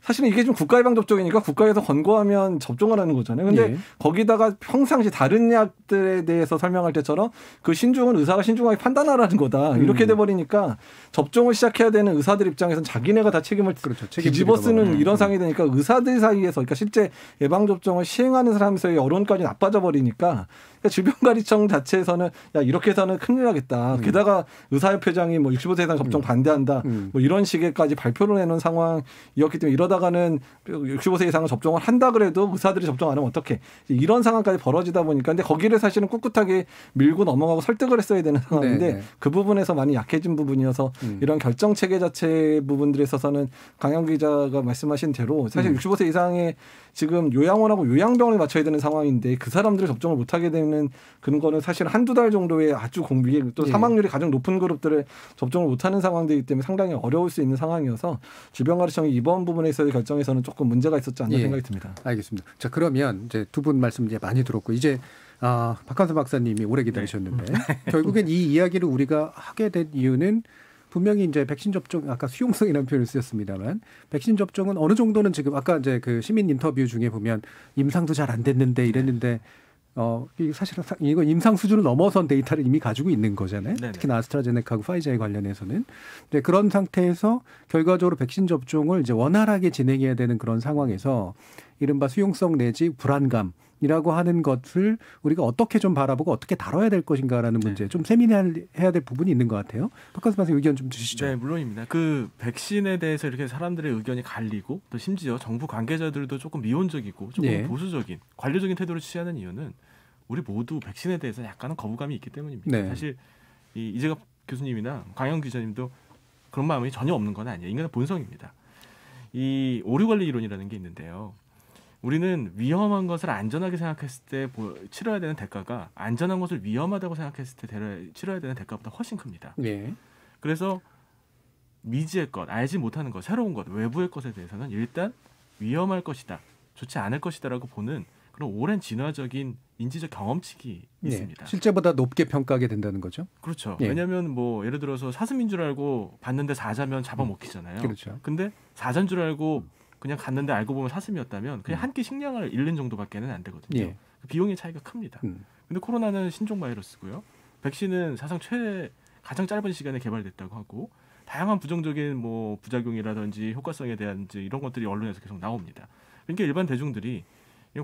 I: 사실은 이게 좀 국가예방접종이니까 국가에서 권고하면 접종하라는 거잖아요. 근데 거기다가 평상시 다른 약들에 대해서 설명할 때처럼 그 신중은 의사가 신중하게 판단하라는 거다. 이렇게 돼버리니까 접종을 시작해야 되는 의사들 입장에서는 자기네가 다 책임을 뒤집어 쓰는 이런 상황이 되니까 의사들 사이에서 그러니까 실제 예방접종을 시행하는 사람에서의 여론까지 나빠져 버리니까 그러니까 질병관리청 자체에서는 야 이렇게 해서는 큰일 나겠다. 게다가 의사협회장이 뭐 65세 이상 접종 반대한다. 뭐 이런 식의까지 발표를 내놓은 상황이었기 때문에 이러다가는 65세 이상은 접종을 한다 그래도 의사들이 접종 안 하면 어떡해. 이런 상황까지 벌어지다 보니까 근데 거기를 사실은 꿋꿋하게 밀고 넘어가고 설득을 했어야 되는 상황인데 그 부분에서 많이 약해진 부분이어서 이런 결정 체계 자체 부분들에 있어서는 강영 기자가 말씀하신 대로 사실 65세 이상의 지금 요양원하고 요양병원에 맞춰야 되는 상황인데 그 사람들을 접종을 못하게 되는 그런 거는 사실 한두 달 정도의 아주 공비 또 사망률이 가장 높은 그룹들을 접종을 못하는 상황들이기 때문에 상당히 어려울 수 있는 상황이어서 질병관리청이 이번 부분에 있어서의 결정에서는 조금 문제가 있었지 않나 생각이 듭니다.
B: 알겠습니다. 자 그러면 이제 두 분 말씀 이제 많이 들었고 이제 박한수 박사님이 오래 기다리셨는데 결국엔 이 이야기를 우리가 하게 된 이유는 분명히 이제 백신 접종 아까 수용성이라는 표현을 쓰셨습니다만 백신 접종은 어느 정도는 지금 아까 이제 그 시민 인터뷰 중에 보면 임상도 잘 안 됐는데 이랬는데 사실은 이거 임상 수준을 넘어선 데이터를 이미 가지고 있는 거잖아요. 네네. 특히나 아스트라제네카하고 파이자에 관련해서는 이제 그런 상태에서 결과적으로 백신 접종을 이제 원활하게 진행해야 되는 그런 상황에서 이른바 수용성 내지 불안감이라고 하는 것을 우리가 어떻게 좀 바라보고 어떻게 다뤄야 될 것인가라는 문제 좀 세민해야 될 부분이 있는 것 같아요. 박한수 박사님 의견 좀 주시죠.
K: 네, 물론입니다. 그 백신에 대해서 이렇게 사람들의 의견이 갈리고 또 심지어 정부 관계자들도 조금 미온적이고 조금 보수적인 관료적인 태도를 취하는 이유는 우리 모두 백신에 대해서 약간은 거부감이 있기 때문입니다. 네. 사실 이재갑 교수님이나 강영 기자님도 그런 마음이 전혀 없는 건 아니에요. 인간의 본성입니다. 이 오류관리 이론이라는 게 있는데요. 우리는 위험한 것을 안전하게 생각했을 때 치러야 되는 대가가 안전한 것을 위험하다고 생각했을 때 치러야 되는 대가보다 훨씬 큽니다. 네. 그래서 미지의 것, 알지 못하는 것, 새로운 것, 외부의 것에 대해서는 일단 위험할 것이다, 좋지 않을 것이다라고 보는 그런 오랜 진화적인 인지적 경험칙이 있습니다.
B: 실제보다 높게 평가하게 된다는 거죠.
K: 그렇죠. 왜냐하면 뭐 예를 들어서 사슴인 줄 알고 봤는데 사자면 잡아먹히잖아요. 그렇죠. 근데 사자인 줄 알고 그냥 갔는데 알고 보면 사슴이었다면 그냥 한 끼 식량을 잃는 정도밖에는 안 되거든요. 비용의 차이가 큽니다. 근데 코로나는 신종 바이러스고요. 백신은 사상 가장 짧은 시간에 개발됐다고 하고 다양한 부정적인 뭐 부작용이라든지 효과성에 대한 이런 것들이 언론에서 계속 나옵니다. 그러니까 일반 대중들이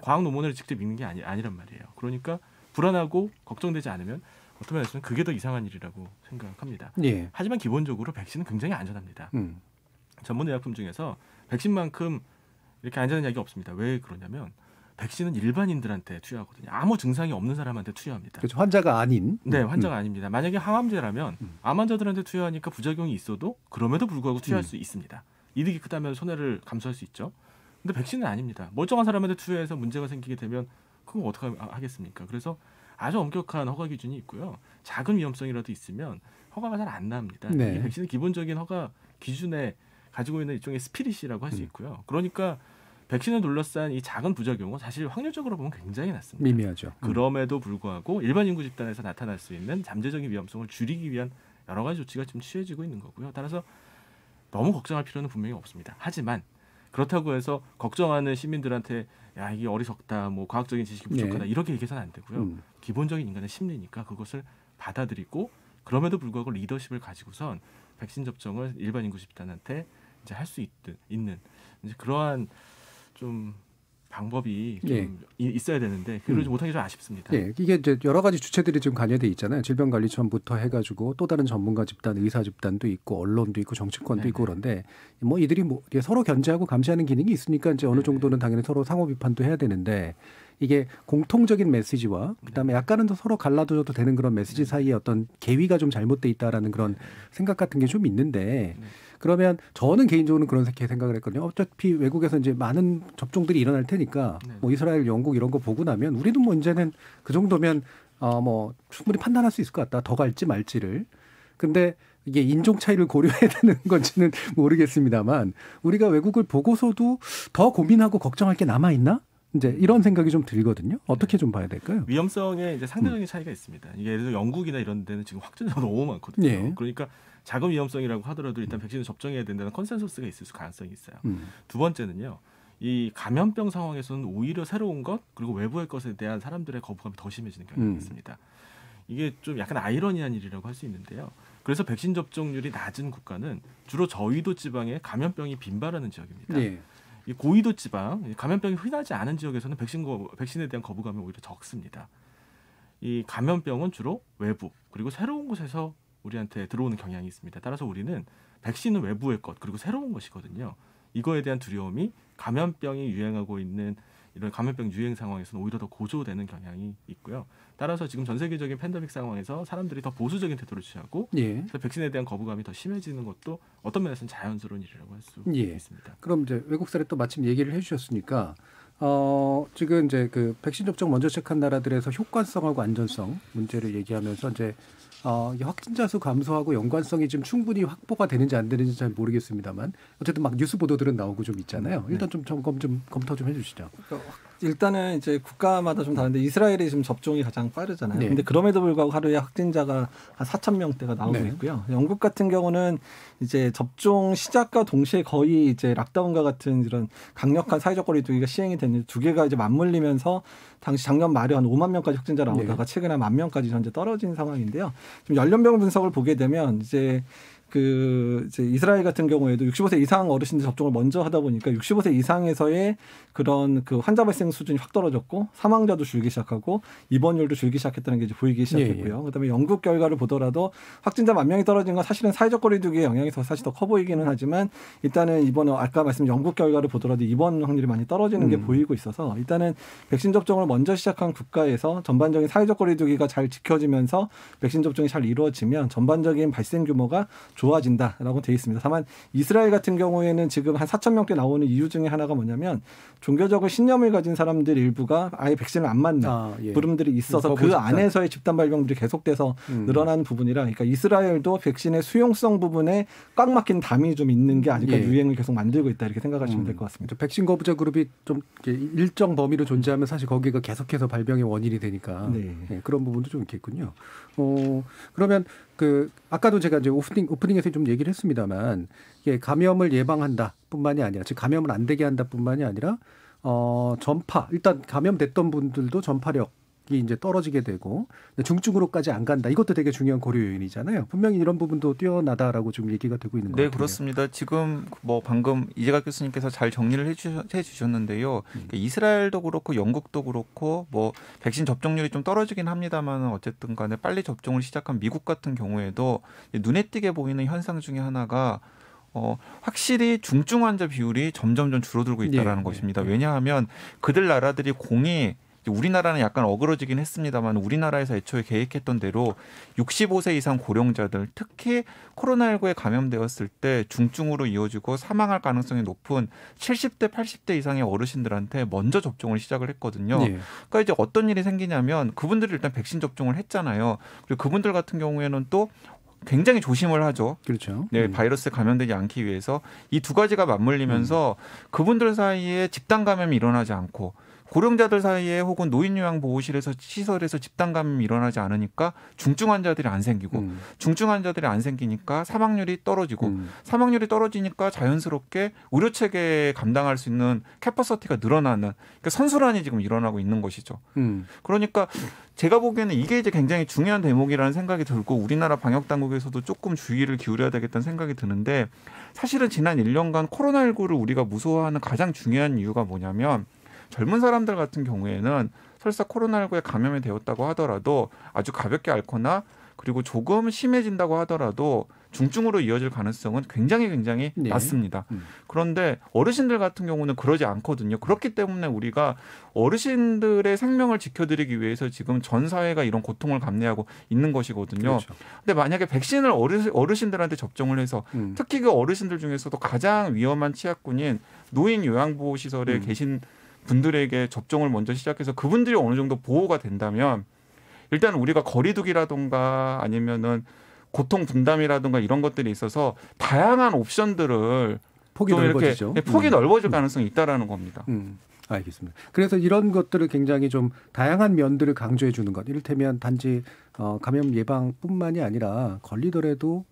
K: 과학 논문을 직접 읽는 게 아니란 말이에요. 그러니까 불안하고 걱정되지 않으면 어떤 면에서는 그게 더 이상한 일이라고 생각합니다. 하지만 기본적으로 백신은 굉장히 안전합니다. 전문 의약품 중에서 백신만큼 이렇게 안전한 약이 없습니다. 왜 그러냐면 백신은 일반인들한테 투여하거든요. 아무 증상이 없는 사람한테 투여합니다.
B: 그렇죠. 환자가 아닌.
K: 네, 환자가 아닙니다. 만약에 항암제라면 암 환자들한테 투여하니까 부작용이 있어도 그럼에도 불구하고 투여할 수 있습니다. 이득이 크다면 손해를 감수할 수 있죠. 근데 백신은 아닙니다. 멀쩡한 사람한테 투여해서 문제가 생기게 되면 그건 어떻게 하겠습니까? 그래서 아주 엄격한 허가 기준이 있고요. 작은 위험성이라도 있으면 허가가 잘 안 납니다. 이 백신은 기본적인 허가 기준에 가지고 있는 일종의 스피릿이라고 할 수 있고요. 그러니까 백신을 둘러싼 이 작은 부작용은 사실 확률적으로 보면 굉장히 낮습니다.
B: 미미하죠.
K: 그럼에도 불구하고 일반 인구 집단에서 나타날 수 있는 잠재적인 위험성을 줄이기 위한 여러 가지 조치가 지금 취해지고 있는 거고요. 따라서 너무 걱정할 필요는 분명히 없습니다. 하지만 그렇다고 해서 걱정하는 시민들한테 야 이게 어리석다, 뭐 과학적인 지식이 부족하다 이렇게 얘기해서는 안 되고요. 기본적인 인간의 심리니까 그것을 받아들이고 그럼에도 불구하고 리더십을 가지고선 백신 접종을 일반 인구 집단한테 이제 할 수 있는 이제 그러한 좀 방법이 좀 있어야 되는데 그러지 못한 게 좀 아쉽습니다.
B: 이게 이제 여러 가지 주체들이 지금 관여돼 있잖아요. 질병관리청부터 해가지고 또 다른 전문가 집단, 의사 집단도 있고 언론도 있고 정치권도 있고 그런데 뭐 이들이 뭐 서로 견제하고 감시하는 기능이 있으니까 이제 어느 정도는 당연히 서로 상호 비판도 해야 되는데 이게 공통적인 메시지와 그다음에 약간은 더 서로 갈라져도 되는 그런 메시지 사이에 어떤 계위가 좀 잘못돼 있다라는 그런 생각 같은 게 좀 있는데. 그러면 저는 개인적으로는 그런 생각을 했거든요. 어차피 외국에서 이제 많은 접종들이 일어날 테니까 뭐 이스라엘, 영국 이런 거 보고 나면 우리도 뭐 이제는 그 정도면 뭐 충분히 판단할 수 있을 것 같다. 더 갈지 말지를. 근데 이게 인종 차이를 고려해야 되는 건지는 모르겠습니다만 우리가 외국을 보고서도 더 고민하고 걱정할 게 남아 있나? 이제 이런 생각이 좀 들거든요. 어떻게 좀 봐야 될까요?
K: 위험성에 이제 상대적인 차이가 있습니다. 이게 예를 들어 영국이나 이런 데는 지금 확진자가 너무 많거든요. 그러니까 작은 위험성이라고 하더라도 일단 백신을 접종해야 된다는 컨센서스가 있을 가능성이 있어요. 두 번째는요. 이 감염병 상황에서는 오히려 새로운 것 그리고 외부의 것에 대한 사람들의 거부감이 더 심해지는 경향이 있습니다. 이게 좀 약간 아이러니한 일이라고 할 수 있는데요. 그래서 백신 접종률이 낮은 국가는 주로 저위도 지방에 감염병이 빈발하는 지역입니다. 이 고위도 지방, 감염병이 흔하지 않은 지역에서는 백신에 대한 거부감이 오히려 적습니다. 이 감염병은 주로 외부 그리고 새로운 곳에서 우리한테 들어오는 경향이 있습니다. 따라서 우리는 백신은 외부의 것 그리고 새로운 것이거든요. 이거에 대한 두려움이 감염병이 유행하고 있는 이런 감염병 유행 상황에서는 오히려 더 고조되는 경향이 있고요. 따라서 지금 전 세계적인 팬데믹 상황에서 사람들이 더 보수적인 태도를 취하고 그래서 백신에 대한 거부감이 더 심해지는 것도 어떤 면에서는 자연스러운 일이라고 할 수 있습니다.
B: 그럼 이제 외국 사례 또 마침 얘기를 해주셨으니까 지금 이제 그 백신 접종 먼저 시작한 나라들에서 효과성하고 안전성 문제를 얘기하면서 이제 이게 확진자 수 감소하고 연관성이 지금 충분히 확보가 되는지 안 되는지 잘 모르겠습니다만 어쨌든 막 뉴스 보도들은 나오고 좀 있잖아요. 일단 좀 검토 좀 해주시죠.
I: 일단은 이제 국가마다 좀 다른데 이스라엘이 지금 접종이 가장 빠르잖아요.
B: 네.
I: 근데 그럼에도 불구하고 하루에 확진자가 한 4,000명대가 나오고
B: 네.
I: 있고요. 영국 같은 경우는 이제 접종 시작과 동시에 거의 이제 락다운과 같은 이런 강력한 사회적 거리두기가 시행이 됐는데 두 개가 이제 맞물리면서 당시 작년 말에 한 5만 명까지 확진자 나오다가 최근에 한 10,000명까지 현재 떨어진 상황인데요. 지금 연령별 분석을 보게 되면 이제 이스라엘 같은 경우에도 65세 이상 어르신들 접종을 먼저 하다 보니까 65세 이상에서의 그런 그 환자 발생 수준이 확 떨어졌고 사망자도 줄기 시작하고 입원율도 줄기 시작했다는 게 이제 보이기 시작했고요. 그다음에 영국 결과를 보더라도 확진자 10,000명이 떨어진 건 사실은 사회적 거리두기의 영향이 사실 더 커 보이기는 하지만 일단은 이번에 아까 말씀 영국 결과를 보더라도 입원 확률이 많이 떨어지는 게 보이고 있어서 일단은 백신 접종을 먼저 시작한 국가에서 전반적인 사회적 거리두기가 잘 지켜지면서 백신 접종이 잘 이루어지면 전반적인 발생 규모가 좋아진다라고 되어 있습니다. 다만 이스라엘 같은 경우에는 지금 한 4,000명대 나오는 이유 중에 하나가 뭐냐면 종교적인 신념을 가진 사람들 일부가 아예 백신을 안 맞는 부름들이 있어서 그 안에서의 집단 발병들이 계속돼서 늘어나는 부분이라 그러니까 이스라엘도 백신의 수용성 부분에 꽉 막힌 담이 좀 있는 게 아직까지 유행을 계속 만들고 있다 이렇게 생각하시면 될 것 같습니다.
B: 백신 거부자 그룹이 좀 일정 범위로 존재하면 사실 거기가 계속해서 발병의 원인이 되니까 그런 부분도 좀 있겠군요. 그러면 아까도 제가 이제 오프닝에서 좀 얘기를 했습니다만 이게 감염을 예방한다뿐만이 아니라 즉 감염을 안 되게 한다뿐만이 아니라 전파 일단 감염됐던 분들도 전파력이 이제 떨어지게 되고 중증으로까지 안 간다. 이것도 되게 중요한 고려 요인이잖아요. 분명히 이런 부분도 뛰어나다라고 좀 얘기가 되고 있는 것 같아요.
J: 네, 그렇습니다. 지금 뭐 방금 이재갑 교수님께서 잘 정리를 해주셨는데요. 그러니까 이스라엘도 그렇고 영국도 그렇고 뭐 백신 접종률이 좀 떨어지긴 합니다만 어쨌든 간에 빨리 접종을 시작한 미국 같은 경우에도 눈에 띄게 보이는 현상 중에 하나가 확실히 중증 환자 비율이 점점 줄어들고 있다는 것입니다. 왜냐하면 그들 나라들이 공이 우리나라는 약간 어그러지긴 했습니다만 우리나라에서 애초에 계획했던 대로 65세 이상 고령자들 특히 코로나19에 감염되었을 때 중증으로 이어지고 사망할 가능성이 높은 70대 80대 이상의 어르신들한테 먼저 접종을 시작을 했거든요. 그러니까 이제 어떤 일이 생기냐면 그분들이 일단 백신 접종을 했잖아요. 그리고 그분들 같은 경우에는 또 굉장히 조심을 하죠.
B: 그렇죠.
J: 네, 바이러스에 감염되지 않기 위해서 이 두 가지가 맞물리면서 그분들 사이에 집단 감염이 일어나지 않고 고령자들 사이에 혹은 노인요양보호실에서 시설에서 집단 감염이 일어나지 않으니까 중증 환자들이 안 생기고 중증 환자들이 안 생기니까 사망률이 떨어지고 사망률이 떨어지니까 자연스럽게 의료 체계에 감당할 수 있는 캐퍼시티가 늘어나는 그러니까 선순환이 지금 일어나고 있는 것이죠. 그러니까 제가 보기에는 이게 이제 굉장히 중요한 대목이라는 생각이 들고 우리나라 방역 당국에서도 조금 주의를 기울여야 되겠다는 생각이 드는데 사실은 지난 1년간 코로나19를 우리가 무서워하는 가장 중요한 이유가 뭐냐면 젊은 사람들 같은 경우에는 설사 코로나19에 감염이 되었다고 하더라도 아주 가볍게 앓거나 그리고 조금 심해진다고 하더라도 중증으로 이어질 가능성은 굉장히 낮습니다. 그런데 어르신들 같은 경우는 그러지 않거든요. 그렇기 때문에 우리가 어르신들의 생명을 지켜드리기 위해서 지금 전 사회가 이런 고통을 감내하고 있는 것이거든요. 근데 만약에 백신을 어르신들한테 접종을 해서 특히 그 어르신들 중에서도 가장 위험한 취약군인 노인 요양보호시설에 계신 분들에게 접종을 먼저 시작해서 그분들이 어느 정도 보호가 된다면 일단 우리가 거리두기라든가 아니면은 고통 분담이라든가 이런 것들이 있어서 다양한 옵션들을
B: 폭이 넓어지죠.
J: 폭이 넓어질 가능성이 있다라는 겁니다.
B: 알겠습니다. 그래서 이런 것들을 굉장히 좀 다양한 면들을 강조해 주는 것. 이를테면 단지 감염 예방뿐만이 아니라 걸리더라도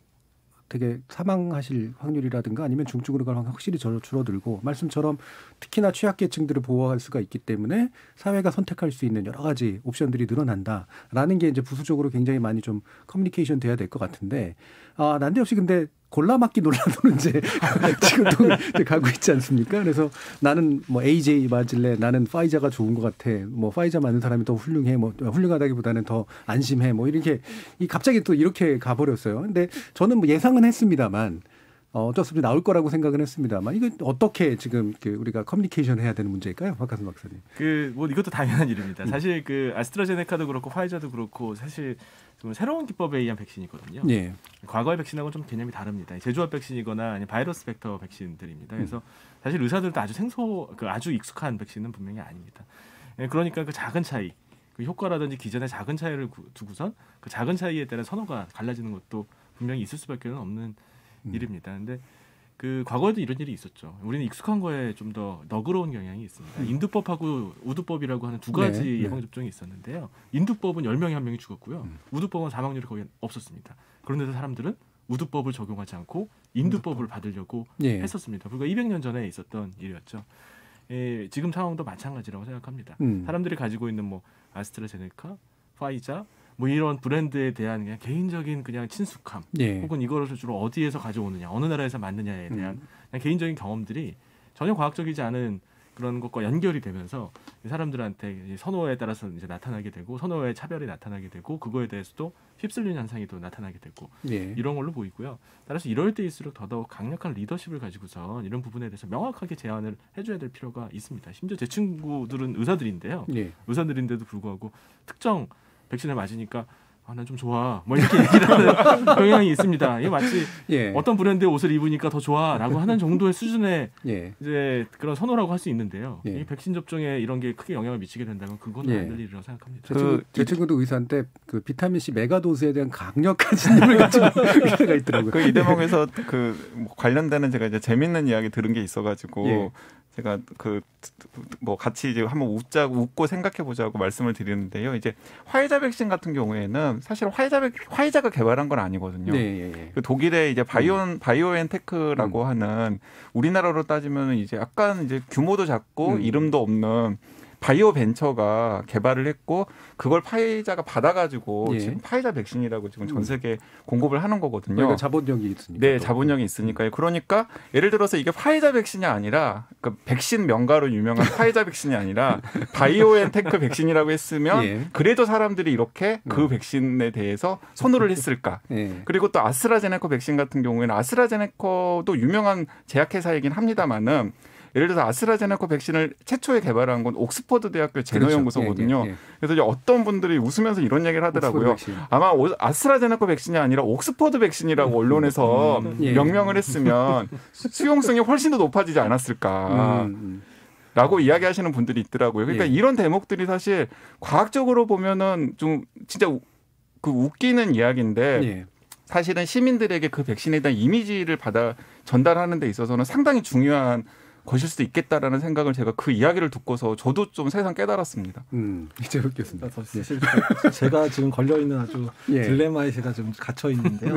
B: 되게 사망하실 확률이라든가 아니면 중증으로 갈 확률이 확실히 줄어들고 말씀처럼 특히나 취약계층들을 보호할 수가 있기 때문에 사회가 선택할 수 있는 여러 가지 옵션들이 늘어난다라는 게 이제 부수적으로 굉장히 많이 좀 커뮤니케이션 돼야 될 것 같은데 난데없이 근데 골라맞기 논란으로 이제 지금 또 가고 있지 않습니까? 그래서 나는 뭐 AJ 맞을래, 나는 파이자가 좋은 것 같아, 뭐 파이자 맞는 사람이 더 훌륭해, 뭐 훌륭하다기보다는 더 안심해, 뭐 이렇게 갑자기 또 이렇게 가버렸어요. 근데 저는 뭐 예상은 했습니다만 어쩔 수 없이 나올 거라고 생각은 했습니다만 이거 어떻게 지금 우리가 커뮤니케이션 해야 되는 문제일까요, 박하선 박사님?
K: 뭐 이것도 당연한 일입니다. 사실 아스트라제네카도 그렇고 파이자도 그렇고 사실 새로운 기법에 의한 백신이거든요. 과거의 백신하고는 좀 개념이 다릅니다. 제조합 백신이거나 아니면 바이러스 벡터 백신들입니다. 그래서 사실 의사들도 아주 아주 익숙한 백신은 분명히 아닙니다. 그러니까 그 작은 차이, 그 효과라든지 기존의 작은 차이를 두고선 그 작은 차이에 따라 선호가 갈라지는 것도 분명히 있을 수밖에 없는 일입니다. 근데 그 과거에도 이런 일이 있었죠. 우리는 익숙한 거에 좀 더 너그러운 경향이 있습니다. 인두법하고 우두법이라고 하는 두 가지
B: 네, 네.
K: 예방접종이 있었는데요. 인두법은 10명에 1명이 죽었고요. 우두법은 사망률이 거의 없었습니다. 그런데도 사람들은 우두법을 적용하지 않고 인두법을 받으려고 했었습니다. 불과 200년 전에 있었던 일이었죠. 지금 상황도 마찬가지라고 생각합니다. 사람들이 가지고 있는 뭐 아스트라제네카, 파이자 뭐 이런 브랜드에 대한 그냥 개인적인 그냥 친숙함, 혹은 이거를 주로 어디에서 가져오느냐, 어느 나라에서 만드냐에 대한 그냥 개인적인 경험들이 전혀 과학적이지 않은 그런 것과 연결이 되면서 사람들한테 선호에 따라서 이제 나타나게 되고 선호의 차별이 나타나게 되고 그거에 대해서도 휩쓸리는 현상이 또 나타나게 되고 이런 걸로 보이고요. 따라서 이럴 때일수록 더더욱 강력한 리더십을 가지고선 이런 부분에 대해서 명확하게 제안을 해줘야 될 필요가 있습니다. 심지어 제 친구들은 의사들인데요. 의사들인데도 불구하고 특정 백신을 맞으니까 난 좀 좋아 뭐 이렇게 얘기를 하는 경향이 있습니다. 이게 마치 어떤 브랜드의 옷을 입으니까 더 좋아라고 하는 정도의 수준의 이제 그런 선호라고 할 수 있는데요. 이 백신 접종에 이런 게 크게 영향을 미치게 된다면 그건 안 될 일이라고 생각합니다.
B: 제 친구도 의사인데 그 비타민 C 메가도스에 대한 강력한 신념을 가지고 의사가 있더라고요.
J: 그 이 대목에서 그 관련되는 제가 이제 재밌는 이야기 들은 게 있어가지고 제가 그 뭐 같이 이제 한번 웃고 생각해 보자고 말씀을 드리는데요. 이제 화이자 백신 같은 경우에는 사실 화이자가 개발한 건 아니거든요. 그 독일의 이제 바이오엔테크라고 하는 우리나라로 따지면 이제 약간 이제 규모도 작고 이름도 없는 바이오 벤처가 개발을 했고 그걸 파이자가 받아가지고 지금 파이자 백신이라고 지금 전 세계 공급을 하는 거거든요.
B: 그러니까 자본력이 있으니까.
J: 네, 자본력이 있으니까요. 그러니까 예를 들어서 이게 파이자 백신이 아니라 그 백신 명가로 유명한 파이자 백신이 아니라 바이오엔테크 백신이라고 했으면 그래도 사람들이 이렇게 그 백신에 대해서 선호를 했을까? 그리고 또 아스트라제네카 백신 같은 경우에는 아스트라제네카도 유명한 제약회사이긴 합니다만은. 예를 들어서 아스트라제네카 백신을 최초에 개발한 건 옥스퍼드 대학교 제너연구소거든요. 그래서 이제 어떤 분들이 웃으면서 이런 얘기를 하더라고요. 아마 아스트라제네카 백신이 아니라 옥스퍼드 백신이라고 언론에서 명명을 했으면 수용성이 훨씬 더 높아지지 않았을까. 라고 이야기하시는 분들이 있더라고요. 그러니까 이런 대목들이 사실 과학적으로 보면은 좀 진짜 그 웃기는 이야기인데 사실은 시민들에게 그 백신에 대한 이미지를 받아 전달하는 데 있어서는 상당히 중요한 것일 수도 있겠다라는 생각을 제가 그 이야기를 듣고서 저도 좀 세상 깨달았습니다.
B: 이제 웃겼습니다.
I: 사실 제가 지금 걸려있는 아주 딜레마에 제가 좀 갇혀 있는데요.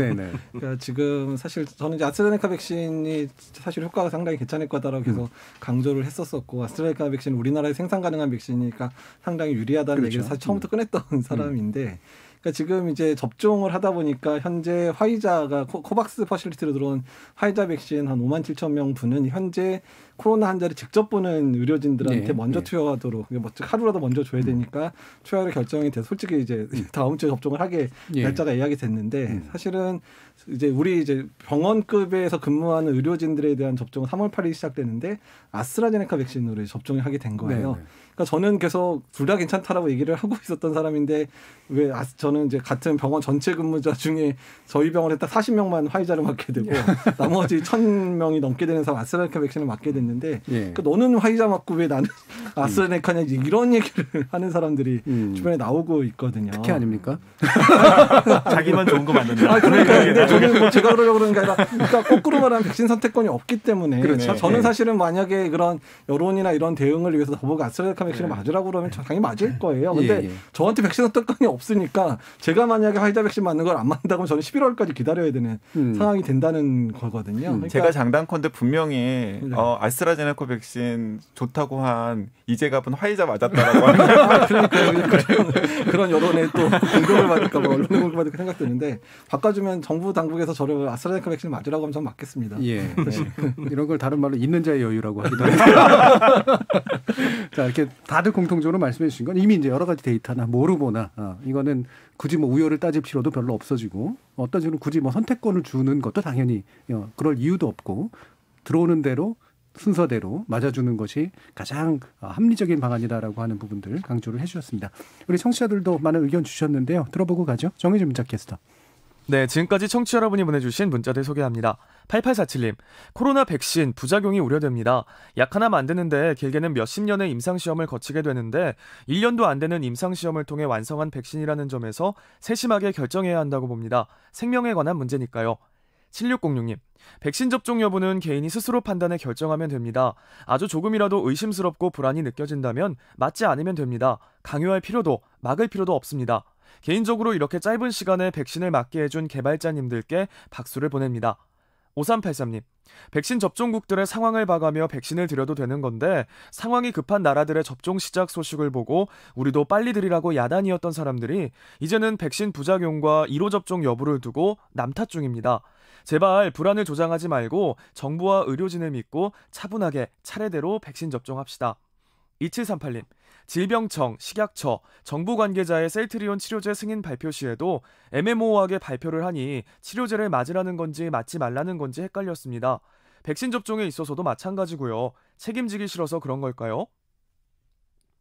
I: 그러니까 지금 사실 저는 이제 아스트라제네카 백신이 사실 효과가 상당히 괜찮을 거다라고 계속 강조를 했었었고 아스트라제네카 백신 우리나라에 생산 가능한 백신이니까 상당히 유리하다는 얘기를 사실 처음부터 꺼냈던 사람인데 그러니까 지금 이제 접종을 하다 보니까 현재 화이자가 코박스 퍼실리티로 들어온 화이자 백신 한 5만 7천 명 분은 현재 코로나 환자를 직접 보는 의료진들한테 먼저 투여하도록 하루라도 먼저 줘야 되니까 투여를 결정이 돼서 솔직히 이제 다음 주에 접종을 하게 날짜가 예약이 됐는데 사실은 이제 우리 이제 병원급에서 근무하는 의료진들에 대한 접종은 3월 8일 시작되는데 아스트라제네카 백신으로 접종을 하게 된 거예요. 그러니까 저는 계속 둘 다 괜찮다라고 얘기를 하고 있었던 사람인데 왜 저는 이제 같은 병원 전체 근무자 중에 저희 병원에 딱 40명만 화이자를 맞게 되고 나머지 1,000명이 넘게 되는 사람 아스트라제네카 백신을 맞게 됐는데 그러니까 너는 화이자 맞고 왜 나는 아스트라제네카냐 이런 얘기를 하는 사람들이 주변에 나오고 있거든요.
B: 특혜 아닙니까?
K: 자기만 좋은 거 맞는다.
I: 그러니까 근데 저는 뭐 제가 그러려고 그러는 게 아니라 그러니까 거꾸로 말하면 백신 선택권이 없기 때문에 저는 사실은 만약에 그런 여론이나 이런 대응을 위해서 저보고 아스트라제네카 백신을 맞으라고 그러면 당연히 맞을 거예요. 근데 저한테 백신 선택권이 없으니까 제가 만약에 화이자 백신 맞는 걸 안 맞는다고 하면 저는 11월까지 기다려야 되는 상황이 된다는 거거든요. 그러니까
J: 제가 장단컨대 분명히 아스트라제네카 백신 좋다고 한 이재갑은 화이자 맞았다라고 하는
I: 그러니까 그런 여론에 또 공격을 받을까 봐 언론에 공격을 받을까 생각되는데 바꿔주면 정부 당국에서 저를 아스트라제네카 백신을 맞으라고 하면 전 맞겠습니다.
B: 이런 걸 다른 말로 있는 자의 여유라고 하기도 해요. 자, 이렇게 다들 공통적으로 말씀해 주신 건 이미 이제 여러 가지 데이터나 모르거나 이거는 굳이 뭐 우열을 따질 필요도 별로 없어지고 어떤 식으로 굳이 뭐 선택권을 주는 것도 당연히 그럴 이유도 없고 들어오는 대로 순서대로 맞아주는 것이 가장 합리적인 방안이다라고 하는 부분들 강조를 해 주셨습니다. 우리 청취자들도 많은 의견 주셨는데요. 들어보고 가죠. 정의진 문자 캐스터.
L: 네, 지금까지 청취자 여러분이 보내주신 문자들 소개합니다. 8847님, 코로나 백신 부작용이 우려됩니다. 약 하나 만드는데 길게는 몇십 년의 임상시험을 거치게 되는데 1년도 안 되는 임상시험을 통해 완성한 백신이라는 점에서 세심하게 결정해야 한다고 봅니다. 생명에 관한 문제니까요. 7606님, 백신 접종 여부는 개인이 스스로 판단해 결정하면 됩니다. 아주 조금이라도 의심스럽고 불안이 느껴진다면 맞지 않으면 됩니다. 강요할 필요도 막을 필요도 없습니다. 개인적으로 이렇게 짧은 시간에 백신을 맞게 해준 개발자님들께 박수를 보냅니다. 5383님, 백신 접종국들의 상황을 봐가며 백신을 드려도 되는 건데 상황이 급한 나라들의 접종 시작 소식을 보고 우리도 빨리 드리라고 야단이었던 사람들이 이제는 백신 부작용과 1호 접종 여부를 두고 남탓 중입니다. 제발 불안을 조장하지 말고 정부와 의료진을 믿고 차분하게 차례대로 백신 접종합시다. 2738님, 질병청, 식약처, 정부 관계자의 셀트리온 치료제 승인 발표 시에도 애매모호하게 발표를 하니 치료제를 맞으라는 건지 맞지 말라는 건지 헷갈렸습니다. 백신 접종에 있어서도 마찬가지고요. 책임지기 싫어서 그런 걸까요?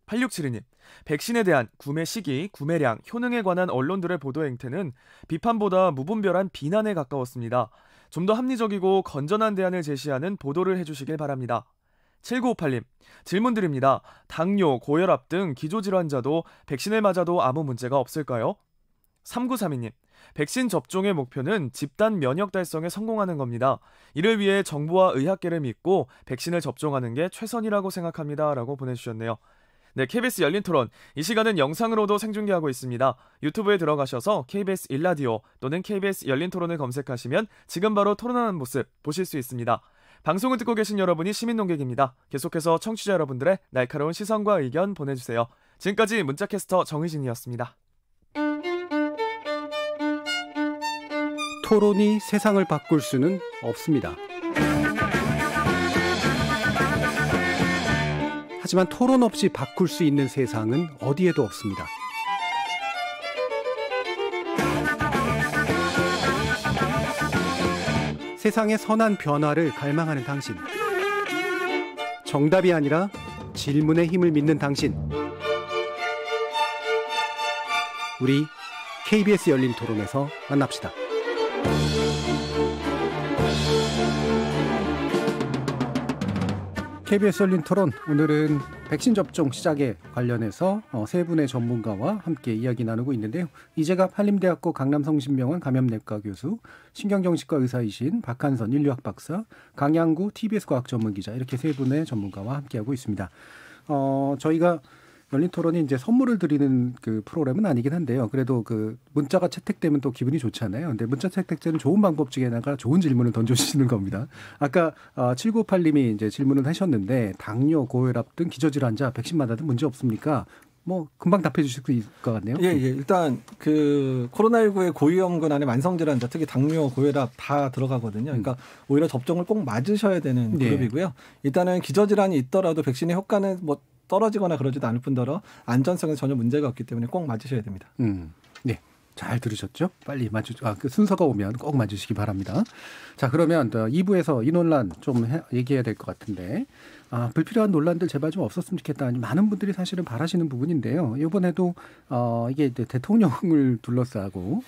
L: 8672님, 백신에 대한 구매 시기, 구매량, 효능에 관한 언론들의 보도 행태는 비판보다 무분별한 비난에 가까웠습니다. 좀 더 합리적이고 건전한 대안을 제시하는 보도를 해주시길 바랍니다. 7958님, 질문 드립니다. 당뇨, 고혈압 등 기조질환자도 백신을 맞아도 아무 문제가 없을까요? 3932님, 백신 접종의 목표는 집단 면역 달성에 성공하는 겁니다. 이를 위해 정부와 의학계를 믿고 백신을 접종하는 게 최선이라고 생각합니다. 라고 보내주셨네요. 네, KBS 열린 토론. 이 시간은 영상으로도 생중계하고 있습니다. 유튜브에 들어가셔서 KBS 1라디오 또는 KBS 열린 토론을 검색하시면 지금 바로 토론하는 모습 보실 수 있습니다. 방송을 듣고 계신 여러분이 시민 농객입니다. 계속해서 청취자 여러분들의 날카로운 시선과 의견 보내주세요. 지금까지 문자캐스터 정의진이었습니다.
B: 토론이 세상을 바꿀 수는 없습니다. 하지만 토론 없이 바꿀 수 있는 세상은 어디에도 없습니다. 세상의 선한 변화를 갈망하는 당신, 정답이 아니라 질문의 힘을 믿는 당신, 우리 KBS 열린 토론에서 만납시다. KBS 열린 토론, 오늘은 백신 접종 시작에 관련해서 세 분의 전문가와 함께 이야기 나누고 있는데요. 이재갑 한림대학교 강남성심병원 감염내과 교수, 신경정신과 의사이신 박한선 인류학 박사, 강양구 TBS 과학전문기자, 이렇게 세 분의 전문가와 함께하고 있습니다. 저희가 열린 토론이 이제 선물을 드리는 그 프로그램은 아니긴 한데요. 그래도 그 문자가 채택되면 또 기분이 좋잖아요. 근데 문자 채택되는 좋은 방법 중에 하나가 좋은 질문을 던져주시는 겁니다. 아까 7958님이 이제 질문을 하셨는데 당뇨, 고혈압 등 기저질환자 백신 맞아도 문제 없습니까? 뭐 금방 답해 주실 수 있을 것 같네요.
I: 예. 일단 그 코로나19의 고위험군 안에 만성질환자, 특히 당뇨, 고혈압 다 들어가거든요. 그러니까 오히려 접종을 꼭 맞으셔야 되는 그룹이고요. 일단은 기저질환이 있더라도 백신의 효과는 뭐 떨어지거나 그러지도 않을 뿐더러 안전성에 전혀 문제가 없기 때문에 꼭 맞으셔야 됩니다.
B: 네, 잘 들으셨죠? 빨리 그 순서가 오면 꼭 맞으시기 바랍니다. 자, 그러면 2부에서 이 논란 좀 얘기해야 될 것 같은데, 불필요한 논란들 제발 좀 없었으면 좋겠다. 많은 분들이 사실은 바라시는 부분인데요. 이번에도 이게 대통령을 둘러싸고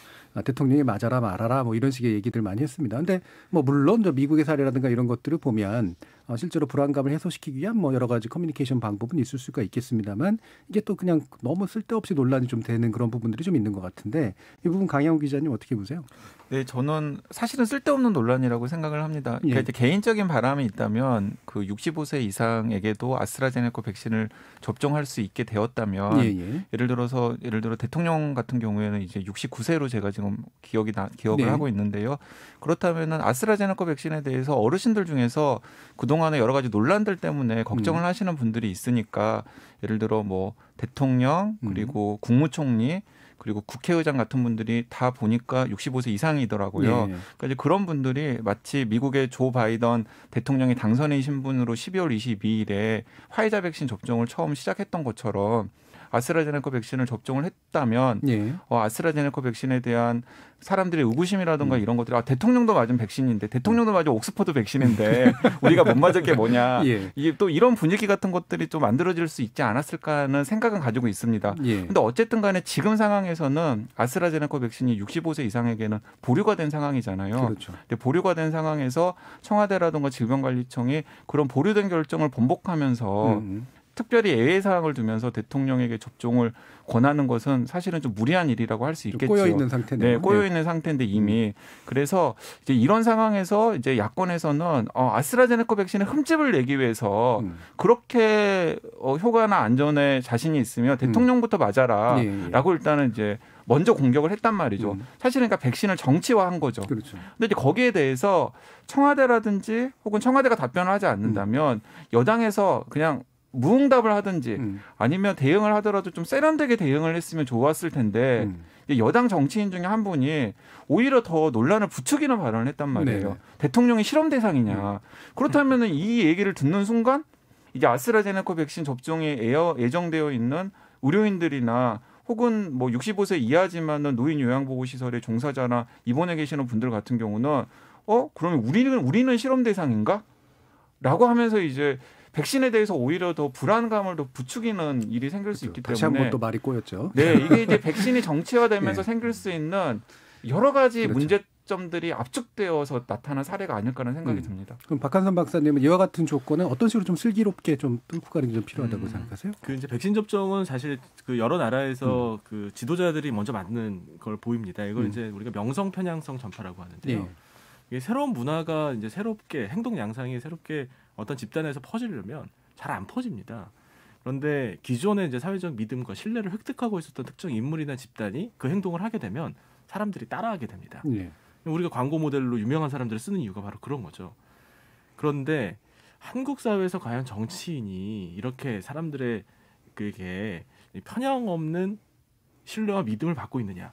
B: 대통령이 맞아라 말아라 뭐 이런 식의 얘기들 많이 했습니다. 근데 뭐 물론 미국의 사례라든가 이런 것들을 보면 실제로 불안감을 해소시키기 위한 뭐 여러 가지 커뮤니케이션 방법은 있을 수가 있겠습니다만, 이게 또 그냥 너무 쓸데없이 논란이 좀 되는 그런 부분들이 좀 있는 것 같은데, 이 부분 강양호 기자님 어떻게 보세요?
J: 네, 저는 사실은 쓸데없는 논란이라고 생각을 합니다. 그러니까 이제 개인적인 바람이 있다면 그 65세 이상에게도 아스트라제네카 백신을 접종할 수 있게 되었다면, 예를 들어 대통령 같은 경우에는 이제 69세로 제가 지금 기억을 하고 있는데요. 그렇다면은 아스트라제네카 백신에 대해서 어르신들 중에서 그동안의 여러 가지 논란들 때문에 걱정을 하시는 분들이 있으니까, 예를 들어 뭐 대통령, 그리고 국무총리, 그리고 국회의장 같은 분들이 다 보니까 65세 이상이더라고요. 그러니까 이제 그런 분들이 마치 미국의 조 바이든 대통령이 당선인 신분으로 12월 22일에 화이자 백신 접종을 처음 시작했던 것처럼 아스트라제네카 백신을 접종을 했다면
B: 예.
J: 아스트라제네카 백신에 대한 사람들의 의구심이라든가 이런 것들이 대통령도 맞은 백신인데 대통령도 맞은 옥스퍼드 백신인데 우리가 못 맞을 게 뭐냐.
B: 예.
J: 이게 또 이런 분위기 같은 것들이 좀 만들어질 수 있지 않았을까 하는 생각은 가지고 있습니다. 그런데
B: 예.
J: 어쨌든 간에 지금 상황에서는 아스트라제네카 백신이 65세 이상에게는 보류가 된 상황이잖아요.
B: 그렇죠.
J: 근데 보류가 된 상황에서 청와대라든가 질병관리청이 그런 보류된 결정을 번복하면서 특별히 예외 사항을 두면서 대통령에게 접종을 권하는 것은 사실은 좀 무리한 일이라고 할 수 있겠죠.
B: 꼬여 있는 상태네요.
J: 네, 꼬여 있는 상태인데 이미 그래서 이제 이런 상황에서 이제 야권에서는 아스트라제네카 백신의 흠집을 내기 위해서 그렇게 효과나 안전에 자신이 있으면 대통령부터 맞아라라고 일단은 이제 먼저 공격을 했단 말이죠. 사실은 그러니까 백신을 정치화한 거죠.
B: 그렇죠.
J: 근데 이제 거기에 대해서 청와대라든지 혹은 청와대가 답변을 하지 않는다면 여당에서 그냥 무응답을 하든지 아니면 대응을 하더라도 좀 세련되게 대응을 했으면 좋았을 텐데 여당 정치인 중에 한 분이 오히려 더 논란을 부추기는 발언을 했단 말이에요.
B: 네.
J: 대통령이 실험 대상이냐. 그렇다면 이 얘기를 듣는 순간 이제 아스트라제네카 백신 접종에 예정되어 있는 의료인들이나 혹은 뭐 65세 이하지만은 노인 요양보호시설의 종사자나 입원해 계시는 분들 같은 경우는 그러면 우리는 실험 대상인가? 라고 하면서 이제 백신에 대해서 오히려 더 불안감을 더 부추기는 일이 생길 수 있기 때문에
B: 다시 한번 또 말이 꼬였죠.
J: 네, 이게 이제 백신이 정치화되면서 생길 수 있는 여러 가지 문제점들이 압축되어서 나타난 사례가 아닐까라는 생각이 듭니다.
B: 그럼 박한선 박사님은 이와 같은 조건은 어떤 식으로 좀 슬기롭게 좀 뚫고 가는 게 좀 필요하다고 생각하세요?
K: 그 이제 백신 접종은 사실 그 여러 나라에서 그 지도자들이 먼저 맞는 걸 보입니다. 이걸 이제 우리가 명성 편향성 전파라고 하는데요. 이게 새로운 문화가 이제 새롭게 행동 양상이 새롭게 어떤 집단에서 퍼지려면 잘 안 퍼집니다. 그런데 기존의 이제 사회적 믿음과 신뢰를 획득하고 있었던 특정 인물이나 집단이 그 행동을 하게 되면 사람들이 따라하게 됩니다. 우리가 광고 모델로 유명한 사람들을 쓰는 이유가 바로 그런 거죠. 그런데 한국 사회에서 과연 정치인이 이렇게 사람들의 그게 편향 없는 신뢰와 믿음을 받고 있느냐.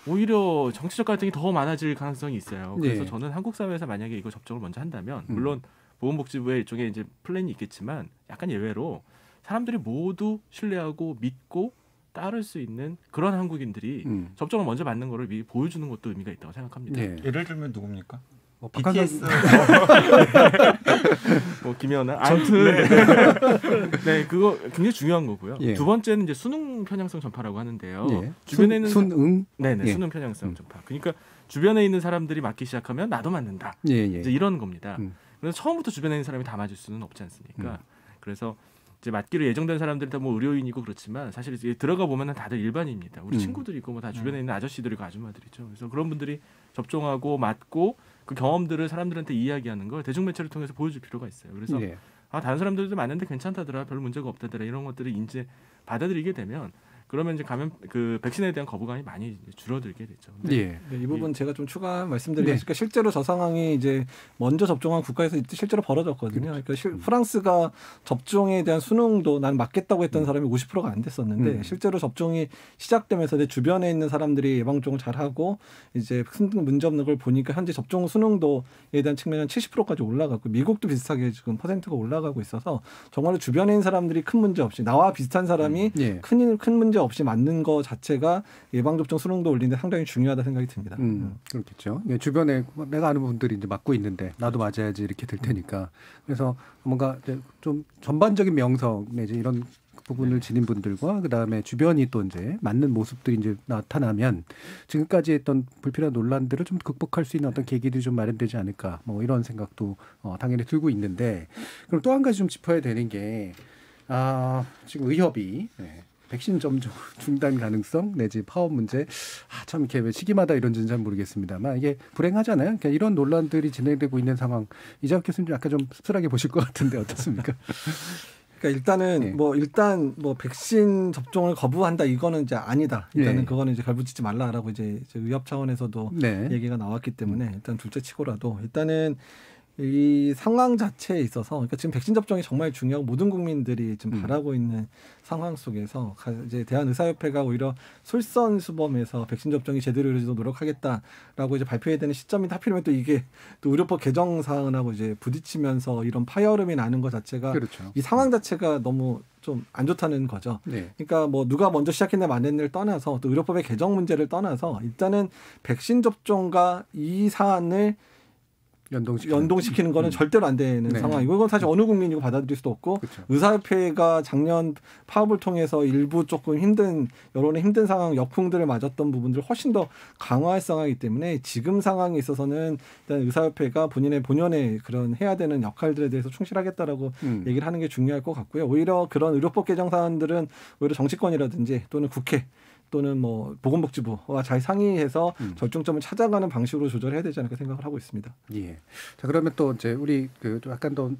K: 오히려 정치적 갈등이 더 많아질 가능성이 있어요. 그래서 저는 한국 사회에서 만약에 이거 접종을 먼저 한다면 물론 보건복지부의 일종의 이제 플랜이 있겠지만 약간 예외로 사람들이 모두 신뢰하고 믿고 따를 수 있는 그런 한국인들이 접종을 먼저 맞는 거를 미리 보여주는 것도 의미가 있다고 생각합니다.
J: 예를 들면 누굽니까?
K: BTS, 김연아, 아무튼 네, 그거 굉장히 중요한 거고요. 두 번째는 이제 수능 편향성 전파라고 하는데요. 주변에 있는
B: 수능,
K: 수능 편향성 전파. 그러니까 주변에 있는 사람들이 맞기 시작하면 나도 맞는다. 이제 이런 겁니다. 그래서 처음부터 주변에 있는 사람이 다 맞을 수는 없지 않습니까? 그래서 이제 맞기로 예정된 사람들이 다 뭐 의료인이고 그렇지만 사실 이제 들어가 보면은 다들 일반인입니다. 우리 친구들이 있고 뭐 다 주변에 있는 아저씨들이고 아줌마들이죠. 그래서 그런 분들이 접종하고 맞고 그 경험들을 사람들한테 이야기하는 걸 대중매체를 통해서 보여줄 필요가 있어요. 그래서 다른 사람들도 맞는데 괜찮다더라, 별 문제가 없다더라 이런 것들을 이제 받아들이게 되면 그러면 이제 그 백신에 대한 거부감이 많이 줄어들게 되죠.
I: 네, 이 부분 제가 좀 추가 말씀드리겠습니다. 실제로 저 상황이 이제 먼저 접종한 국가에서 실제로 벌어졌거든요. 그러니까 프랑스가 접종에 대한 수능도 난 맞겠다고 했던 사람이 50%가 안 됐었는데 실제로 접종이 시작되면서 내 주변에 있는 사람들이 예방접종을 잘하고 이제 문제 없는 걸 보니까 현재 접종 수능도에 대한 측면은 70%까지 올라가고 미국도 비슷하게 지금 퍼센트가 올라가고 있어서 정말로 주변에 있는 사람들이 큰 문제 없이 나와 비슷한 사람이 큰 문제 없이 맞는 거 자체가 예방접종 수능도 올리는데 상당히 중요하다 생각이 듭니다.
B: 그렇겠죠. 주변에 내가 아는 분들이 이제 맞고 있는데 나도 맞아야지 이렇게 될 테니까. 그래서 뭔가 좀 전반적인 명성 내지 이런 부분을 지닌 분들과 그다음에 주변이 또 이제 맞는 모습들이 이제 나타나면 지금까지 했던 불필요한 논란들을 좀 극복할 수 있는 어떤 계기들이 좀 마련되지 않을까. 뭐 이런 생각도 당연히 들고 있는데 그럼 또 한 가지 좀 짚어야 되는 게 지금 의협이 백신 점점 중단 가능성 내지 파업 문제 참 이렇게 왜 시기마다 이런지는 잘 모르겠습니다만 이게 불행하잖아요. 그러니까 이런 논란들이 진행되고 있는 상황 이재학 교수님 약간 좀 씁쓸하게 보실 것 같은데 어떻습니까?
I: 그러니까 일단은 일단 백신 접종을 거부한다 이거는 이제 아니다. 일단은 그거는 이제 결부짓지 말라라고 이제 의협 차원에서도 얘기가 나왔기 때문에 일단 둘째치고라도 일단은 이 상황 자체에 있어서 그러니까 지금 백신 접종이 정말 중요하고 모든 국민들이 지금 바라고 있는 상황 속에서 이제 대한의사협회가 오히려 솔선수범해서 백신 접종이 제대로 이루어지도록 노력하겠다라고 이제 발표해야 되는 시점이 하필이면 또 이게 또 의료법 개정 사항하고 이제 부딪히면서 이런 파열음이 나는 것 자체가
B: 그렇죠.
I: 이 상황 자체가 너무 좀 안 좋다는 거죠.
B: 네.
I: 그러니까 뭐 누가 먼저 시작했냐 만했냐를 떠나서 또 의료법의 개정 문제를 떠나서 일단은 백신 접종과 이 사안을 연동시키는 거는 절대로 안 되는
B: 네.
I: 상황이고 이건 사실 어느 국민이고 받아들일 수도 없고
B: 그렇죠.
I: 의사협회가 작년 파업을 통해서 일부 조금 여론의 힘든 상황 역풍들을 맞았던 부분들을 훨씬 더 강화할 상황이기 때문에 지금 상황에 있어서는 일단 의사협회가 본연의 그런 해야 되는 역할들에 대해서 충실하겠다라고 얘기를 하는 게 중요할 것 같고요. 오히려 그런 의료법 개정 사안들은 오히려 정치권이라든지 또는 국회 또는 뭐 보건복지부와 잘 상의해서 절정점을 찾아가는 방식으로 조절해야 되지 않을까 생각을 하고 있습니다.
B: 예. 자 그러면 또 이제 우리 약간 더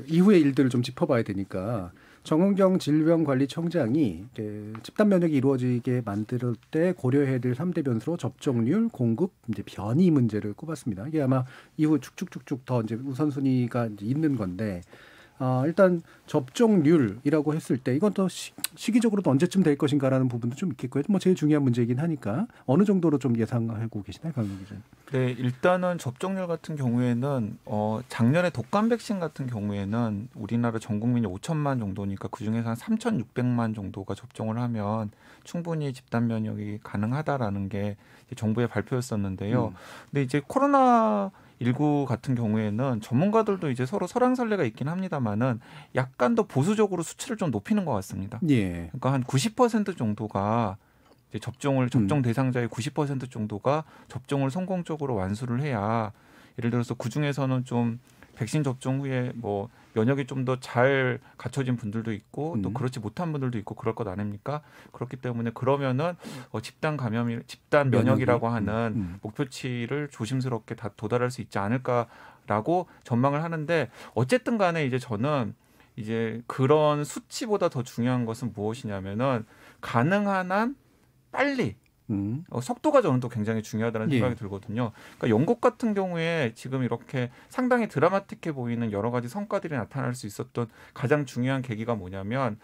B: 이후의 일들을 좀 짚어봐야 되니까 정은경 질병관리청장이 집단 면역이 이루어지게 만들 때 고려해야 될 3대 변수로 접종률, 공급, 이제 변이 문제를 꼽았습니다. 이게 아마 이후 쭉쭉쭉쭉 더 이제 우선순위가 이제 있는 건데. 일단 접종률이라고 했을 때 이건 또 시기적으로도 언제쯤 될 것인가라는 부분도 좀 있겠고요. 뭐 제일 중요한 문제이긴 하니까 어느 정도로 좀 예상하고 계시나요, 강민 기자님?
J: 네, 일단은 접종률 같은 경우에는 작년에 독감 백신 같은 경우에는 우리나라 전 국민이 5천만 정도니까 그 중에서 한 3,600만 정도가 접종을 하면 충분히 집단 면역이 가능하다라는 게 정부의 발표였었는데요. 근데 이제 코로나19 같은 경우에는 전문가들도 이제 서로 설왕설래가 있긴 합니다만은 약간 더 보수적으로 수치를 좀 높이는 것 같습니다.
B: 예.
J: 그러니까 한 90% 정도가 이제 접종 대상자의 90% 정도가 접종을 성공적으로 완수를 해야 예를 들어서 그 중에서는 좀 백신 접종 후에 뭐 면역이 좀 더 잘 갖춰진 분들도 있고 또 그렇지 못한 분들도 있고 그럴 것 아닙니까? 그렇기 때문에 그러면은 집단 면역이라고 하는 목표치를 조심스럽게 다 도달할 수 있지 않을까라고 전망을 하는데 어쨌든 간에 이제 저는 이제 그런 수치보다 더 중요한 것은 무엇이냐면은 가능한 한 빨리 속도가 저는 또 굉장히 중요하다는 생각이 들거든요. 그러니까 영국 같은 경우에 지금 이렇게 상당히 드라마틱해 보이는 여러 가지 성과들이 나타날 수 있었던 가장 중요한 계기가 뭐냐면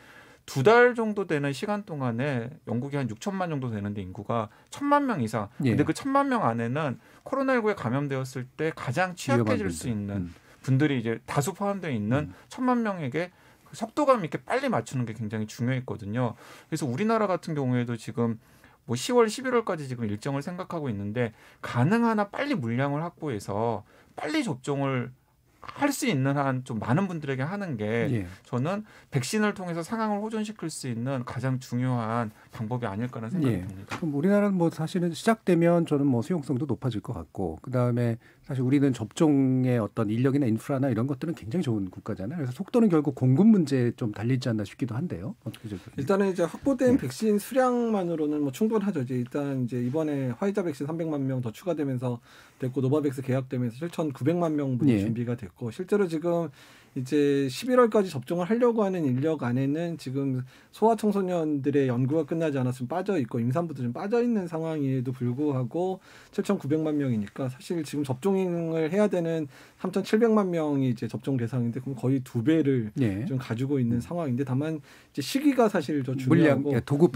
J: 2달 정도 되는 시간 동안에 영국이 한 6천만 정도 되는데 인구가 1,000만 명 이상. 근데 그 1,000만 명 안에는 코로나19에 감염되었을 때 가장 취약해질 수 있는 분들이 이제 다수 포함되어 있는 1,000만 명에게 속도감 있게 빨리 맞추는 게 굉장히 중요했거든요. 그래서 우리나라 같은 경우에도 지금 뭐 10월, 11월까지 지금 일정을 생각하고 있는데 가능한 한 빨리 물량을 확보해서 빨리 접종을 할 수 있는 한 좀 많은 분들에게 하는 게 저는 백신을 통해서 상황을 호전시킬 수 있는 가장 중요한 방법이 아닐까라는 생각이 듭니다.
B: 그럼 우리나라는 뭐 사실은 시작되면 저는 뭐 수용성도 높아질 것 같고 그다음에 사실 우리는 접종의 어떤 인력이나 인프라나 이런 것들은 굉장히 좋은 국가잖아요. 그래서 속도는 결국 공급 문제에 좀 달리지 않나 싶기도 한데요. 어떻게 생각하세요?
I: 일단은 이제 확보된 백신 수량만으로는 뭐 충분하죠. 일단 이제 이번에 화이자 백신 300만 명 더 추가되면서 됐고 노바백스 계약되면서 7,900만 명분이 준비가 됐고 실제로 지금 이제 11월까지 접종을 하려고 하는 인력 안에는 지금 소아청소년들의 연구가 끝나지 않았으면 빠져 있고 임산부도 좀 빠져 있는 상황에도 불구하고 7,900만 명이니까 사실 지금 접종을 해야 되는 3,700만 명이 이제 접종 대상인데 그럼 거의 2배를 좀 가지고 있는 상황인데 다만 이제 시기가 사실 더 중요하고
B: 물량, 도급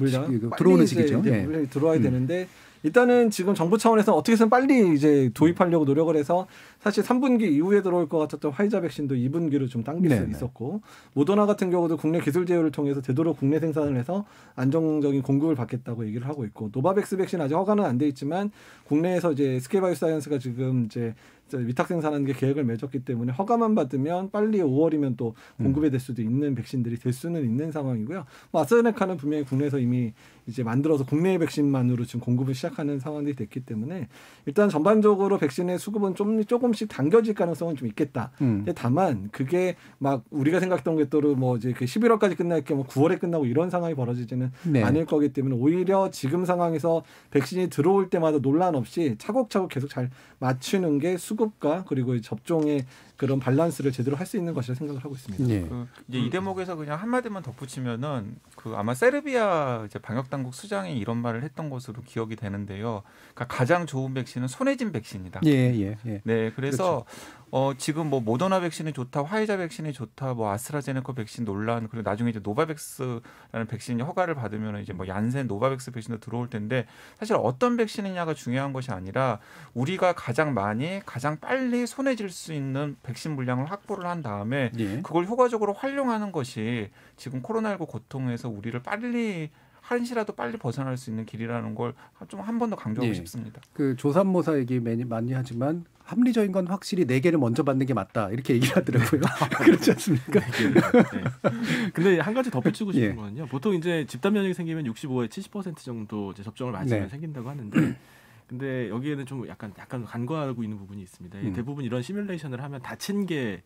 B: 들어오는 시기죠.
I: 물량이 들어와야 되는데 일단은 지금 정부 차원에서 어떻게든 빨리 이제 도입하려고 노력을 해서 사실 3분기 이후에 들어올 것 같았던 화이자 백신도 2분기로 좀 당길 수 있었고 모더나 같은 경우도 국내 기술 제휴를 통해서 되도록 국내 생산을 해서 안정적인 공급을 받겠다고 얘기를 하고 있고 노바백스 백신 아직 허가는 안 돼 있지만 국내에서 이제 SK바이오사이언스가 지금 이제 위탁 생산하는 게 계획을 맺었기 때문에 허가만 받으면 빨리 5월이면 또 공급이 될 수도 있는 백신들이 될 수는 있는 상황이고요. 뭐 아스트라제네카는 분명히 국내에서 이미 이제 만들어서 국내 백신만으로 지금 공급을 시작하는 상황이 됐기 때문에 일단 전반적으로 백신의 수급은 조금씩 당겨질 가능성은 좀 있겠다. 근데 다만 그게 막 우리가 생각했던 것대로 뭐 이제 그 11월까지 끝날 게 뭐 9월에 끝나고 이런 상황이 벌어지지는 않을 거기 때문에 오히려 지금 상황에서 백신이 들어올 때마다 논란 없이 차곡차곡 계속 잘 맞추는 게 수급 수급과 그리고 접종의 그런 밸런스를 제대로 할 수 있는 것이라 생각을 하고 있습니다.
B: 예.
J: 이제 이 대목에서 그냥 한마디만 덧붙이면은 아마 세르비아 이제 방역 당국 수장이 이런 말을 했던 것으로 기억이 되는데요. 그러니까 가장 좋은 백신은 손해진 백신이다.
B: 예.
J: 네, 그래서
B: 그렇죠.
J: 지금 뭐 모더나 백신이 좋다, 화이자 백신이 좋다, 뭐 아스트라제네카 백신 논란, 그리고 나중에 이제 노바백스라는 백신이 허가를 받으면 이제 뭐 얀센 노바백스 백신도 들어올 텐데 사실 어떤 백신이냐가 중요한 것이 아니라 우리가 가장 많이 가장 빨리 손해질 수 있는 백신 물량을 확보를 한 다음에 그걸 효과적으로 활용하는 것이 지금 코로나19 고통에서 우리를 빨리 한시라도 빨리 벗어날 수 있는 길이라는 걸 좀 한 번 더 강조하고 싶습니다.
B: 그 조삼모사 얘기 많이 하지만 합리적인 건 확실히 4개를 먼저 받는 게 맞다 이렇게 얘기를 하더라고요. 그렇지 않습니까?
K: 근데 한 가지 덧붙이고 싶은 거는요. 보통 이제 집단 면역이 생기면 65에 70% 정도 이제 접종을 맞으면 생긴다고 하는데 근데 여기에는 좀 약간 간과하고 있는 부분이 있습니다. 대부분 이런 시뮬레이션을 하면 다친 게로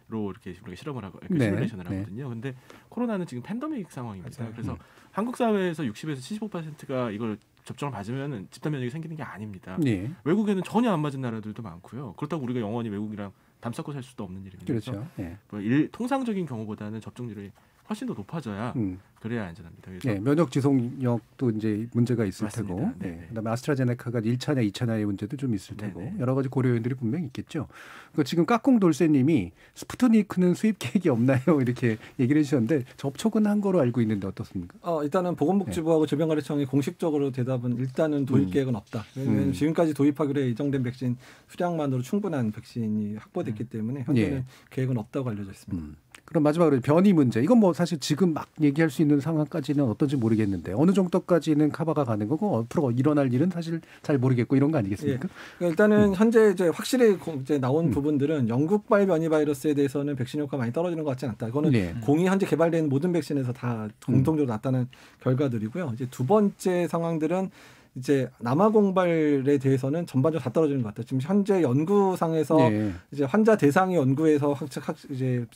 K: 이렇게 우리가 실험을 하고 시뮬레이션을 하거든요. 근데 코로나는 지금 팬데믹 상황입니다.
B: 맞아요.
K: 그래서 한국 사회에서 60에서 75%가 이걸 접종을 맞으면 집단 면역이 생기는 게 아닙니다. 외국에는 전혀 안 맞은 나라들도 많고요. 그렇다고 우리가 영원히 외국이랑 담쌓고 살 수도 없는 일입니다.
B: 그렇죠.
K: 뭐 통상적인 경우보다는 접종률이 훨씬 더 높아져야 그래야 안전합니다. 그래서
B: 면역 지속력도 이제 문제가 있을
K: 맞습니다.
B: 테고, 그다음에 아스트라제네카가 1차냐 2차냐의 문제도 좀 있을 테고 여러 가지 고려 요인들이 분명히 있겠죠. 그러니까 지금 까꿍 돌쇠님이 스푸트니크는 수입 계획이 없나요? 이렇게 얘기를 해주셨는데 접촉은 한 거로 알고 있는데 어떻습니까?
I: 일단은 보건복지부하고 질병관리청이 공식적으로 대답은 일단은 도입 계획은 없다. 왜냐하면 지금까지 도입하기로 예정된 백신 수량만으로 충분한 백신이 확보됐기 때문에 현재는 계획은 없다고 알려져 있습니다.
B: 그럼 마지막으로 변이 문제. 이건 뭐 사실 지금 막 얘기할 수 있는 상황까지는 어떤지 모르겠는데 어느 정도까지는 커버가 가는 거고 앞으로 일어날 일은 사실 잘 모르겠고 이런 거 아니겠습니까?
I: 그러니까 일단은 현재 이제 확실히 이제 나온 부분들은 영국발 변이 바이러스에 대해서는 백신 효과가 많이 떨어지는 것 같지는 않다. 이거는 공이 현재 개발된 모든 백신에서 다 공통적으로 나타난 결과들이고요. 이제 두 번째 상황들은 이제 남아공발에 대해서는 전반적으로 다 떨어지는 것 같아요. 지금 현재 연구상에서 이제 환자 대상의 연구에서 이제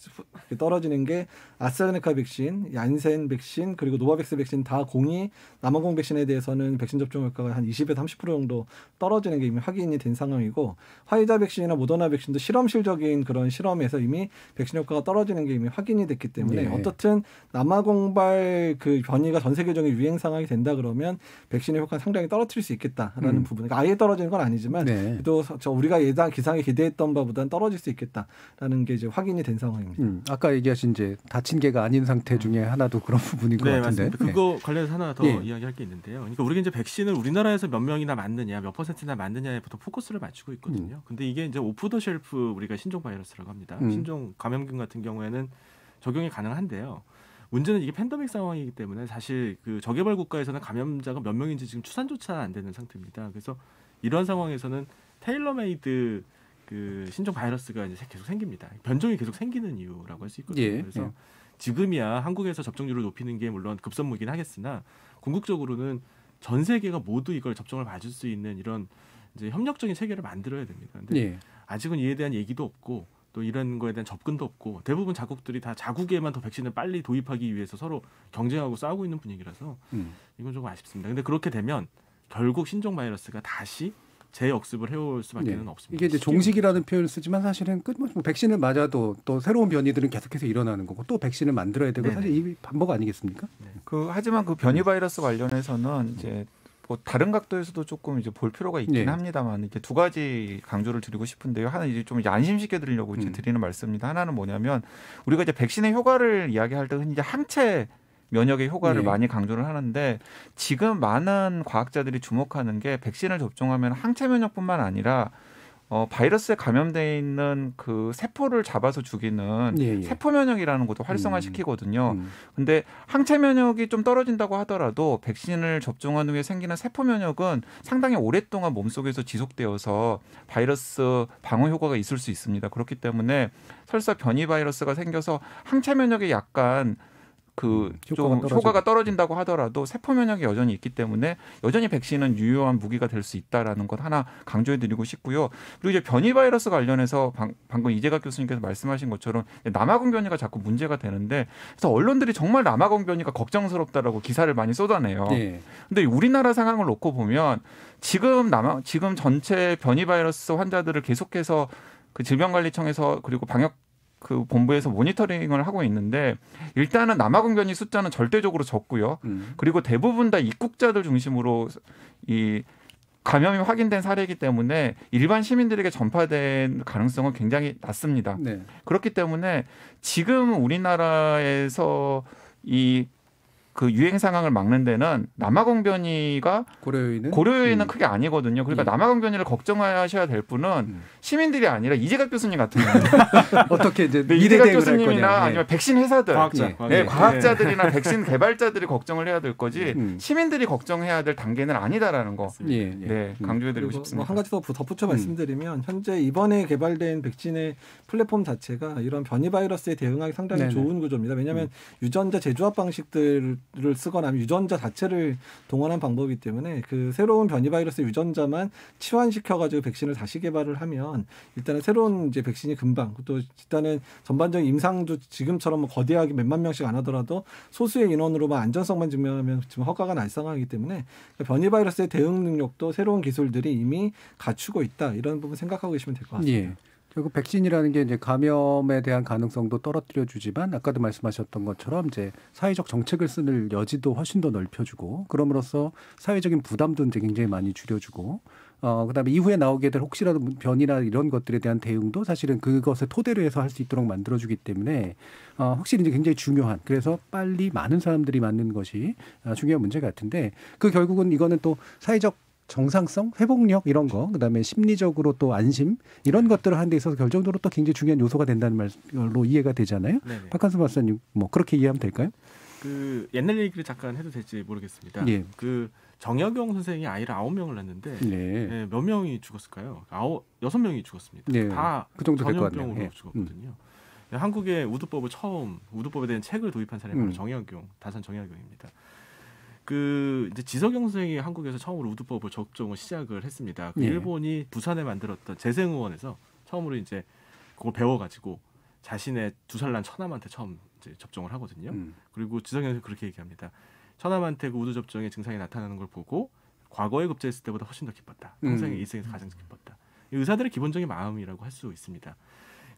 I: 떨어지는 게 아스트라제네카 백신, 얀센 백신 그리고 노바백스 백신 다 공이 남아공 백신에 대해서는 백신 접종 효과가 한 20에서 30% 정도 떨어지는 게 이미 확인이 된 상황이고 화이자 백신이나 모더나 백신도 실험실적인 그런 실험에서 이미 백신 효과가 떨어지는 게 이미 확인이 됐기 때문에 어떻든 남아공발 그 변이가 전 세계적인 유행 상황이 된다 그러면 백신의 효과는 상당히 떨어뜨릴 수 있겠다라는 부분. 그러니까 아예 떨어지는 건 아니지만 또 우리가 기상에 기대했던 바보다는 떨어질 수 있겠다라는 게 이제 확인이 된 상황입니다.
B: 아까 얘기하신 이제 다친 개가 아닌 상태 중에 하나도 그런 부분인 것 같은데.
K: 맞습니다. 그거 관련해서 하나 더 이야기할 게 있는데요. 그러니까 우리가 이제 백신을 우리나라에서 몇 명이나 맞느냐, 몇 퍼센트나 맞느냐에 보통 포커스를 맞추고 있거든요. 근데 이게 이제 오프 더 쉘프 우리가 신종 바이러스라고 합니다. 신종 감염균 같은 경우에는 적용이 가능한데요. 문제는 이게 팬데믹 상황이기 때문에 사실 그 저개발 국가에서는 감염자가 몇 명인지 지금 추산조차 안 되는 상태입니다. 그래서 이런 상황에서는 테일러메이드 그 신종 바이러스가 이제 계속 생깁니다. 변종이 계속 생기는 이유라고 할 수 있거든요. 그래서 지금이야 한국에서 접종률을 높이는 게 물론 급선무이긴 하겠으나 궁극적으로는 전 세계가 모두 이걸 접종을 맞을 수 있는 이런 이제 협력적인 체계를 만들어야 됩니다. 근데 아직은 이에 대한 얘기도 없고 또 이런 거에 대한 접근도 없고 대부분 자국들이 다 자국에만 더 백신을 빨리 도입하기 위해서 서로 경쟁하고 싸우고 있는 분위기라서 이건 조금 아쉽습니다. 근데 그렇게 되면 결국 신종 바이러스가 다시 재역습을 해올 수밖에 없습니다.
B: 이게 이제 종식이라는 표현을 쓰지만 사실은 뭐 백신을 맞아도 또 새로운 변이들은 계속해서 일어나는 거고 또 백신을 만들어야 되고 사실 이 반복 아니겠습니까?
J: 하지만 그 변이 바이러스 관련해서는 이제 뭐 다른 각도에서도 조금 이제 볼 필요가 있긴 합니다만 이게 두 가지 강조를 드리고 싶은데요. 하나 이제 좀 안심시켜 드리려고 이제 드리는 말씀입니다. 하나는 뭐냐면 우리가 이제 백신의 효과를 이야기할 때 흔히 이제 항체 면역의 효과를 많이 강조를 하는데 지금 많은 과학자들이 주목하는 게 백신을 접종하면 항체 면역뿐만 아니라 바이러스에 감염돼 있는 그 세포를 잡아서 죽이는 세포 면역이라는 것도 활성화시키거든요. 근데 항체 면역이 좀 떨어진다고 하더라도 백신을 접종한 후에 생기는 세포 면역은 상당히 오랫동안 몸속에서 지속되어서 바이러스 방어 효과가 있을 수 있습니다. 그렇기 때문에 설사 변이 바이러스가 생겨서 항체 면역에 약간 그 좀 효과가 떨어진다고 하더라도 세포 면역이 여전히 있기 때문에 여전히 백신은 유효한 무기가 될 수 있다라는 것 하나 강조해드리고 싶고요. 그리고 이제 변이 바이러스 관련해서 방금 이재갑 교수님께서 말씀하신 것처럼 남아공 변이가 자꾸 문제가 되는데 그래서 언론들이 정말 남아공 변이가 걱정스럽다라고 기사를 많이 쏟아내요. 근데 우리나라 상황을 놓고 보면 지금 전체 변이 바이러스 환자들을 계속해서 그 질병관리청에서 그리고 방역 그 본부에서 모니터링을 하고 있는데 일단은 남아공 변이 숫자는 절대적으로 적고요. 그리고 대부분 다 입국자들 중심으로 이 감염이 확인된 사례이기 때문에 일반 시민들에게 전파된 가능성은 굉장히 낮습니다. 그렇기 때문에 지금 우리나라에서 그 유행 상황을 막는 데는 남아공 변이가 고려 요인은 크게 아니거든요. 그러니까 남아공 변이를 걱정하셔야 될 분은 시민들이 아니라 이재갑 교수님 같은 경우는
B: 어떻게 이제
J: 이재갑 교수님이나 아니면 백신 회사들, 과학자들이나 백신 개발자들이 걱정을 해야 될 거지 시민들이 걱정해야 될 단계는 아니다라는 거 강조해드리고 싶습니다.
I: 한 가지 더 덧붙여 말씀드리면 현재 이번에 개발된 백신의 플랫폼 자체가 이런 변이 바이러스에 대응하기 상당히 좋은 구조입니다. 왜냐하면 유전자 재조합 방식들을 쓰거나 유전자 자체를 동원한 방법이기 때문에 그 새로운 변이 바이러스 유전자만 치환시켜가지고 백신을 다시 개발을 하면 일단은 새로운 이제 백신이 금방 또 일단은 전반적인 임상도 지금처럼 거대하게 몇만 명씩 안 하더라도 소수의 인원으로만 안전성만 증명하면 지금 허가가 날 상황이기 때문에 변이 바이러스의 대응 능력도 새로운 기술들이 이미 갖추고 있다 이런 부분 생각하고 계시면 될 것 같습니다.
B: 결국 백신이라는 게 이제 감염에 대한 가능성도 떨어뜨려 주지만 아까도 말씀하셨던 것처럼 이제 사회적 정책을 쓰는 여지도 훨씬 더 넓혀주고 그럼으로써 사회적인 부담도 이제 굉장히 많이 줄여주고 그다음에 이후에 나오게 될 혹시라도 변이나 이런 것들에 대한 대응도 사실은 그것을 토대로 해서 할 수 있도록 만들어주기 때문에 확실히 이제 굉장히 중요한 그래서 빨리 많은 사람들이 맞는 것이 중요한 문제 같은데 그 결국은 이거는 또 사회적 정상성, 회복력 이런 거, 그다음에 심리적으로 또 안심 이런 것들을 하는 데 있어서 결정적으로 또 굉장히 중요한 요소가 된다는 말로 이해가 되잖아요. 박한수 박사님, 뭐 그렇게 이해하면 될까요?
K: 그 옛날 얘기를 잠깐 해도 될지 모르겠습니다. 그 정약용 선생이 아이를 9명을 낳는데 몇 명이 죽었을까요? 6명이 죽었습니다. 다
B: 그 정도 될 것 같네요.
K: 전염병으로 죽었거든요. 한국에 우두법에 대한 책을 도입한 사람이 바로 정약용, 다산 정약용입니다. 그 이제 지석영 선생이 한국에서 처음으로 우두법을 접종을 시작을 했습니다. 그 일본이 부산에 만들었던 재생의원에서 처음으로 이제 그걸 배워가지고 자신의 2살 난 처남한테 처음 이제 접종을 하거든요. 그리고 지석영 선생이 그렇게 얘기합니다. 처남한테 그 우두 접종의 증상이 나타나는 걸 보고 과거에 급제했을 때보다 훨씬 더 기뻤다. 평생의 일생에서 가장 기뻤다. 의사들의 기본적인 마음이라고 할 수 있습니다.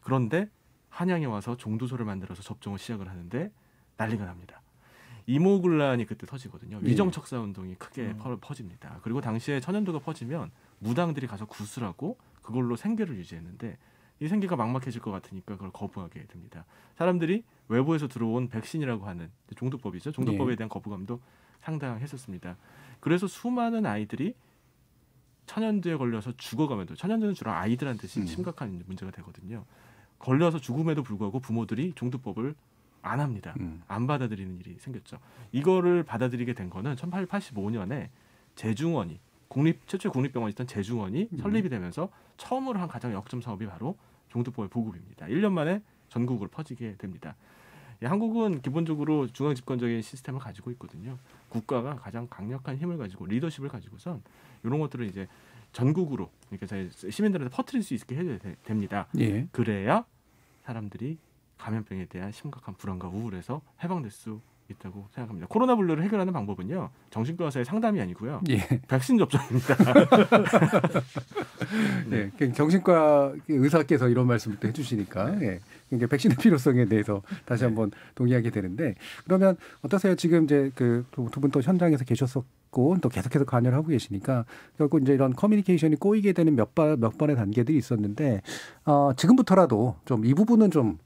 K: 그런데 한양에 와서 종두소를 만들어서 접종을 시작을 하는데 난리가 납니다. 이모군란이 그때 터지거든요. 위정척사 운동이 크게 퍼집니다. 그리고 당시에 천연두가 퍼지면 무당들이 가서 구슬하고 그걸로 생계를 유지했는데 이 생계가 막막해질 것 같으니까 그걸 거부하게 됩니다. 사람들이 외부에서 들어온 백신이라고 하는 종두법이죠. 종두법에 대한 거부감도 상당했었습니다. 그래서 수많은 아이들이 천연두에 걸려서 죽어가면도 천연두는 주로 아이들한테 심각한 문제가 되거든요. 걸려서 죽음에도 불구하고 부모들이 종두법을 안 합니다. 안 받아들이는 일이 생겼죠. 이거를 받아들이게 된 거는 1885년에 제중원이 최초의 국립병원이었던 제중원이 설립이 되면서 처음으로 한 가장 역점 사업이 바로 종두법의 보급입니다. 1년 만에 전국으로 퍼지게 됩니다. 한국은 기본적으로 중앙집권적인 시스템을 가지고 있거든요. 국가가 가장 강력한 힘을 가지고 리더십을 가지고선 이런 것들을 이제 전국으로 그러니까 시민들한테 퍼뜨릴 수 있게 해야 됩니다. 그래야 사람들이 감염병에 대한 심각한 불안과 우울에서 해방될 수 있다고 생각합니다. 코로나 분류를 해결하는 방법은요. 정신과 의사의 상담이 아니고요. 백신 접종입니다.
B: 정신과 의사께서 이런 말씀을 또 해주시니까 그러니까 백신의 필요성에 대해서 다시 한번 동의하게 되는데 그러면 어떠세요? 지금 이제 그 두 분 또 현장에서 계셨었고 또 계속해서 관여를 하고 계시니까 결국 이제 이런 커뮤니케이션이 꼬이게 되는 몇 번의 단계들이 있었는데 지금부터라도 좀 이 부분은 좀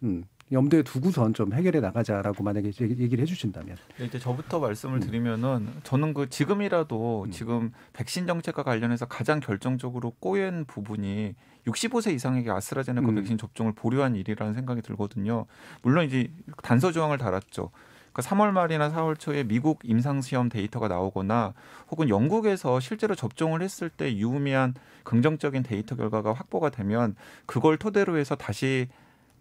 B: 염두에 두고선 좀 해결해 나가자라고 만약에 얘기를 해주신다면.
J: 이제 저부터 말씀을 드리면은 저는 그 지금이라도 지금 백신 정책과 관련해서 가장 결정적으로 꼬인 부분이 65세 이상에게 아스트라제네카 백신 접종을 보류한 일이라는 생각이 들거든요. 물론 이제 단서 조항을 달았죠. 그러니까 3월 말이나 4월 초에 미국 임상시험 데이터가 나오거나 혹은 영국에서 실제로 접종을 했을 때 유의미한 긍정적인 데이터 결과가 확보가 되면 그걸 토대로 해서 다시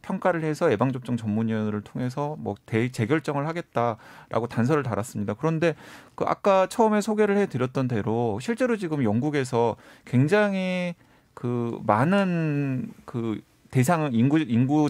J: 평가를 해서 예방접종 전문위원회를 통해서 뭐 재결정을 하겠다라고 단서를 달았습니다. 그런데 그 아까 처음에 소개를 해드렸던 대로 실제로 지금 영국에서 굉장히 그 많은 그 대상은 인구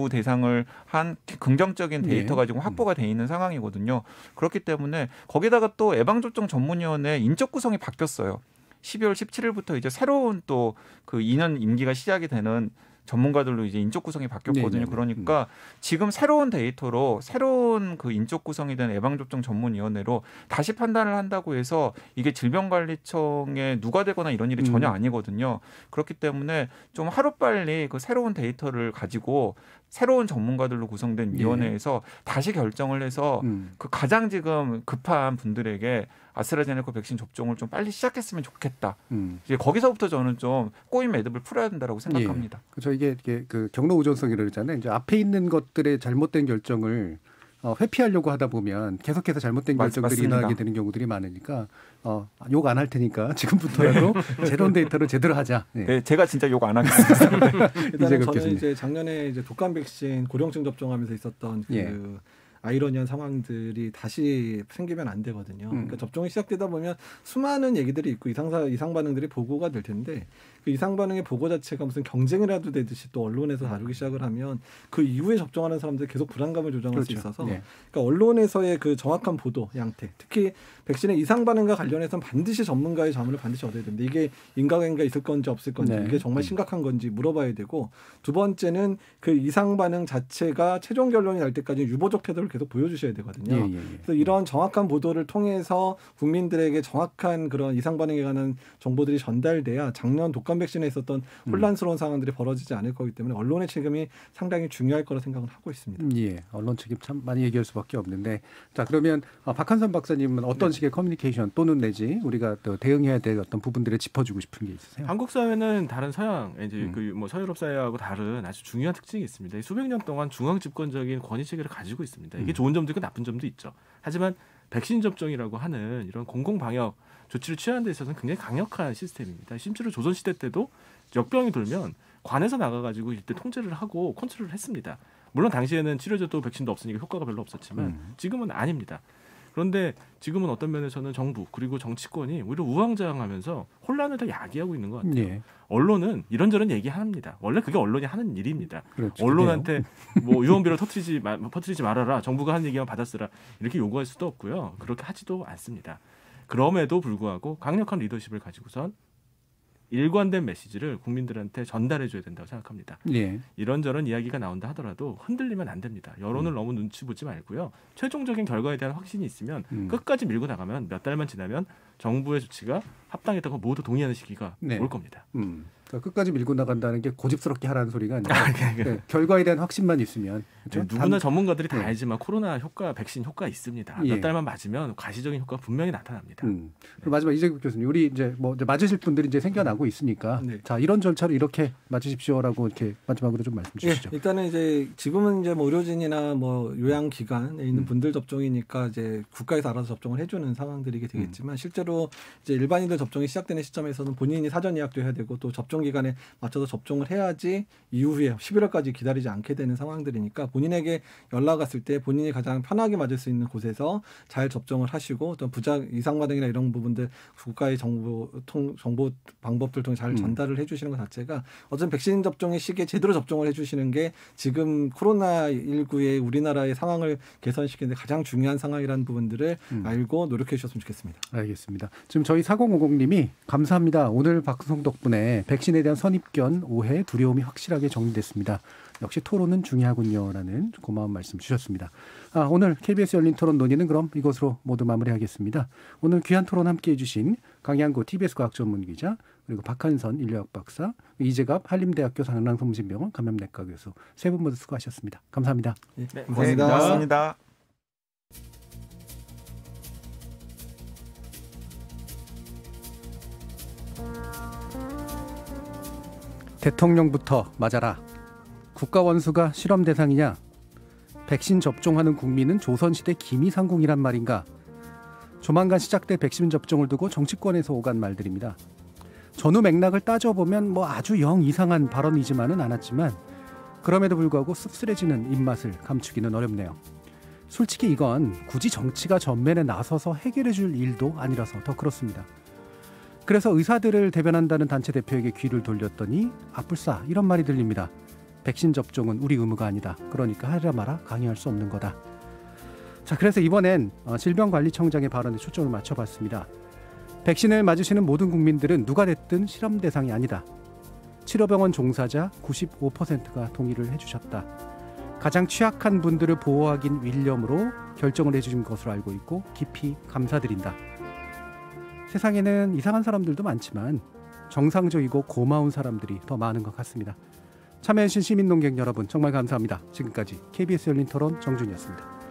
J: 대상을 한 긍정적인 데이터가 지금 확보가 돼 있는 상황이거든요. 그렇기 때문에 거기다가 또 예방접종 전문위원회 인적 구성이 바뀌었어요. 12월 17일부터 이제 새로운 또 그 2년 임기가 시작이 되는 전문가들로 이제 인적 구성이 바뀌었거든요. 그러니까 지금 새로운 데이터로 새로운 그 인적 구성이 된 예방접종 전문위원회로 다시 판단을 한다고 해서 이게 질병관리청에 누가 되거나 이런 일이 전혀 아니거든요. 그렇기 때문에 좀 하루빨리 그 새로운 데이터를 가지고 새로운 전문가들로 구성된 위원회에서 다시 결정을 해서 그 가장 지금 급한 분들에게 아스트라제네카 백신 접종을 좀 빨리 시작했으면 좋겠다. 이제 거기서부터 저는 좀 꼬인 매듭을 풀어야 된다고 생각합니다.
B: 그렇죠. 이게 그 경로 우선성이라고 그러잖아요. 이제 앞에 있는 것들의 잘못된 결정을 회피하려고 하다 보면 계속해서 잘못된 결정들이 일어나게 되는 경우들이 많으니까 욕 안 할 테니까 지금부터라도 새로운 데이터를 제대로 하자.
J: 네, 제가 진짜 욕 안 하겠습니다.
I: 일단은 저는 이제 작년에 이제 독감 백신 고령층 접종하면서 있었던 그 아이러니한 상황들이 다시 생기면 안 되거든요. 그러니까 접종이 시작되다 보면 수많은 얘기들이 있고 이상 반응들이 보고가 될 텐데 그 이상 반응의 보고 자체가 무슨 경쟁이라도 되듯이 또 언론에서 다루기 시작을 하면 그 이후에 접종하는 사람들이 계속 불안감을 조장할 수 있어서 그러니까 언론에서의 그 정확한 보도 양태, 특히 백신의 이상 반응과 관련해서는 반드시 전문가의 자문을 반드시 얻어야 됩니다. 이게 인과관계가 있을 건지 없을 건지 이게 정말 심각한 건지 물어봐야 되고, 두 번째는 그 이상 반응 자체가 최종 결론이 날 때까지 유보적 태도를 계속 보여주셔야 되거든요. 그래서 이런 정확한 보도를 통해서 국민들에게 정확한 그런 이상 반응에 관한 정보들이 전달돼야 작년 독감 백신에 있었던 혼란스러운 상황들이 벌어지지 않을 거기 때문에 언론의 책임이 상당히 중요할 거라 생각을 하고 있습니다.
B: 언론 책임 참 많이 얘기할 수밖에 없는데, 자 그러면 박한선 박사님은 어떤 식의 커뮤니케이션 또는 내지 우리가 또 대응해야 될 어떤 부분들을 짚어주고 싶은 게 있으세요?
K: 한국 사회는 다른 서양 이제 그 뭐 서유럽 사회하고 다른 아주 중요한 특징이 있습니다. 수백 년 동안 중앙 집권적인 권위 체계를 가지고 있습니다. 이게 좋은 점도 있고 나쁜 점도 있죠. 하지만 백신 접종이라고 하는 이런 공공 방역 조치를 취하는 데 있어서는 굉장히 강력한 시스템입니다. 심지어 조선시대 때도 역병이 돌면 관에서 나가가지고 이때 통제를 하고 컨트롤을 했습니다. 물론 당시에는 치료제도 백신도 없으니까 효과가 별로 없었지만 지금은 아닙니다. 그런데 지금은 어떤 면에서는 정부 그리고 정치권이 오히려 우왕좌왕하면서 혼란을 더 야기하고 있는 것 같아요. 언론은 이런저런 얘기합니다. 원래 그게 언론이 하는 일입니다.
B: 그렇죠.
K: 언론한테 뭐 유언비를 퍼뜨리지 말아라. 정부가 한 얘기만 받아쓰라. 이렇게 요구할 수도 없고요. 그렇게 하지도 않습니다. 그럼에도 불구하고 강력한 리더십을 가지고선 일관된 메시지를 국민들한테 전달해줘야 된다고 생각합니다. 이런저런 이야기가 나온다 하더라도 흔들리면 안 됩니다. 여론을 너무 눈치 보지 말고요. 최종적인 결과에 대한 확신이 있으면 끝까지 밀고 나가면 몇 달만 지나면 정부의 조치가 합당했다고 모두 동의하는 시기가 올 겁니다.
B: 그러니까 끝까지 밀고 나간다는 게 고집스럽게 하라는 소리가 아니라 결과에 대한 확신만 있으면 그렇죠?
K: 누구나 전문가들이 다 알지만 코로나 효과, 백신 효과 있습니다. 몇 달만 맞으면 가시적인 효과 분명히 나타납니다.
B: 마지막 이재국 교수님, 우리 이제 뭐 맞으실 분들이 이제 생겨나고 있으니까 자 이런 절차로 이렇게 맞으십시오라고 이렇게 마지막으로 좀 말씀 주시죠.
I: 일단은 이제 지금은 이제 뭐 의료진이나 뭐 요양기관에 있는 분들 접종이니까 이제 국가에서 알아서 접종을 해주는 상황들이 되겠지만 실제로 이제 일반인들 접종이 시작되는 시점에서는 본인이 사전 예약도 해야 되고 또 접종 기간에 맞춰서 접종을 해야지 이후에 11월까지 기다리지 않게 되는 상황들이니까 본인에게 연락 왔을 때 본인이 가장 편하게 맞을 수 있는 곳에서 잘 접종을 하시고 어떤 이상 반응이나 이런 부분들 국가의 정보 방법들 통해 잘 전달을 해주시는 것 자체가 어떤 백신 접종의 시기에 제대로 접종을 해주시는 게 지금 코로나19의 우리나라의 상황을 개선시키는 데 가장 중요한 상황이라는 부분들을 알고 노력해 주셨으면 좋겠습니다.
B: 알겠습니다. 지금 저희 4050님이 감사합니다. 오늘 방송 덕분에 백신에 대한 선입견, 오해, 두려움이 확실하게 정리됐습니다. 역시 토론은 중요하군요라는 고마운 말씀 주셨습니다. 오늘 KBS 열린 토론 논의는 그럼 이것으로 모두 마무리하겠습니다. 오늘 귀한 토론 함께해 주신 강양구 TBS 과학전문기자 그리고 박한선 인류학 박사, 이재갑 한림대학교 상랑성심병원 감염내과 교수 세 분 모두 수고하셨습니다. 감사합니다.
I: 고맙습니다.
J: 고맙습니다.
B: 대통령부터 맞아라. 국가 원수가 실험 대상이냐? 백신 접종하는 국민은 조선시대 기미상궁이란 말인가? 조만간 시작될 백신 접종을 두고 정치권에서 오간 말들입니다. 전후 맥락을 따져보면 뭐 아주 영 이상한 발언이지만은 않았지만 그럼에도 불구하고 씁쓸해지는 입맛을 감추기는 어렵네요. 솔직히 이건 굳이 정치가 전면에 나서서 해결해 줄 일도 아니라서 더 그렇습니다. 그래서 의사들을 대변한다는 단체 대표에게 귀를 돌렸더니 아뿔싸 이런 말이 들립니다. 백신 접종은 우리 의무가 아니다. 그러니까 하라 마라 강요할 수 없는 거다. 자, 그래서 이번엔 질병관리청장의 발언에 초점을 맞춰봤습니다. 백신을 맞으시는 모든 국민들은 누가 됐든 실험 대상이 아니다. 치료병원 종사자 95%가 동의를 해주셨다. 가장 취약한 분들을 보호하기 일념으로 결정을 해주신 것으로 알고 있고 깊이 감사드린다. 세상에는 이상한 사람들도 많지만 정상적이고 고마운 사람들이 더 많은 것 같습니다. 참여해주신 시민논객 여러분 정말 감사합니다. 지금까지 KBS 열린 토론 정준이었습니다.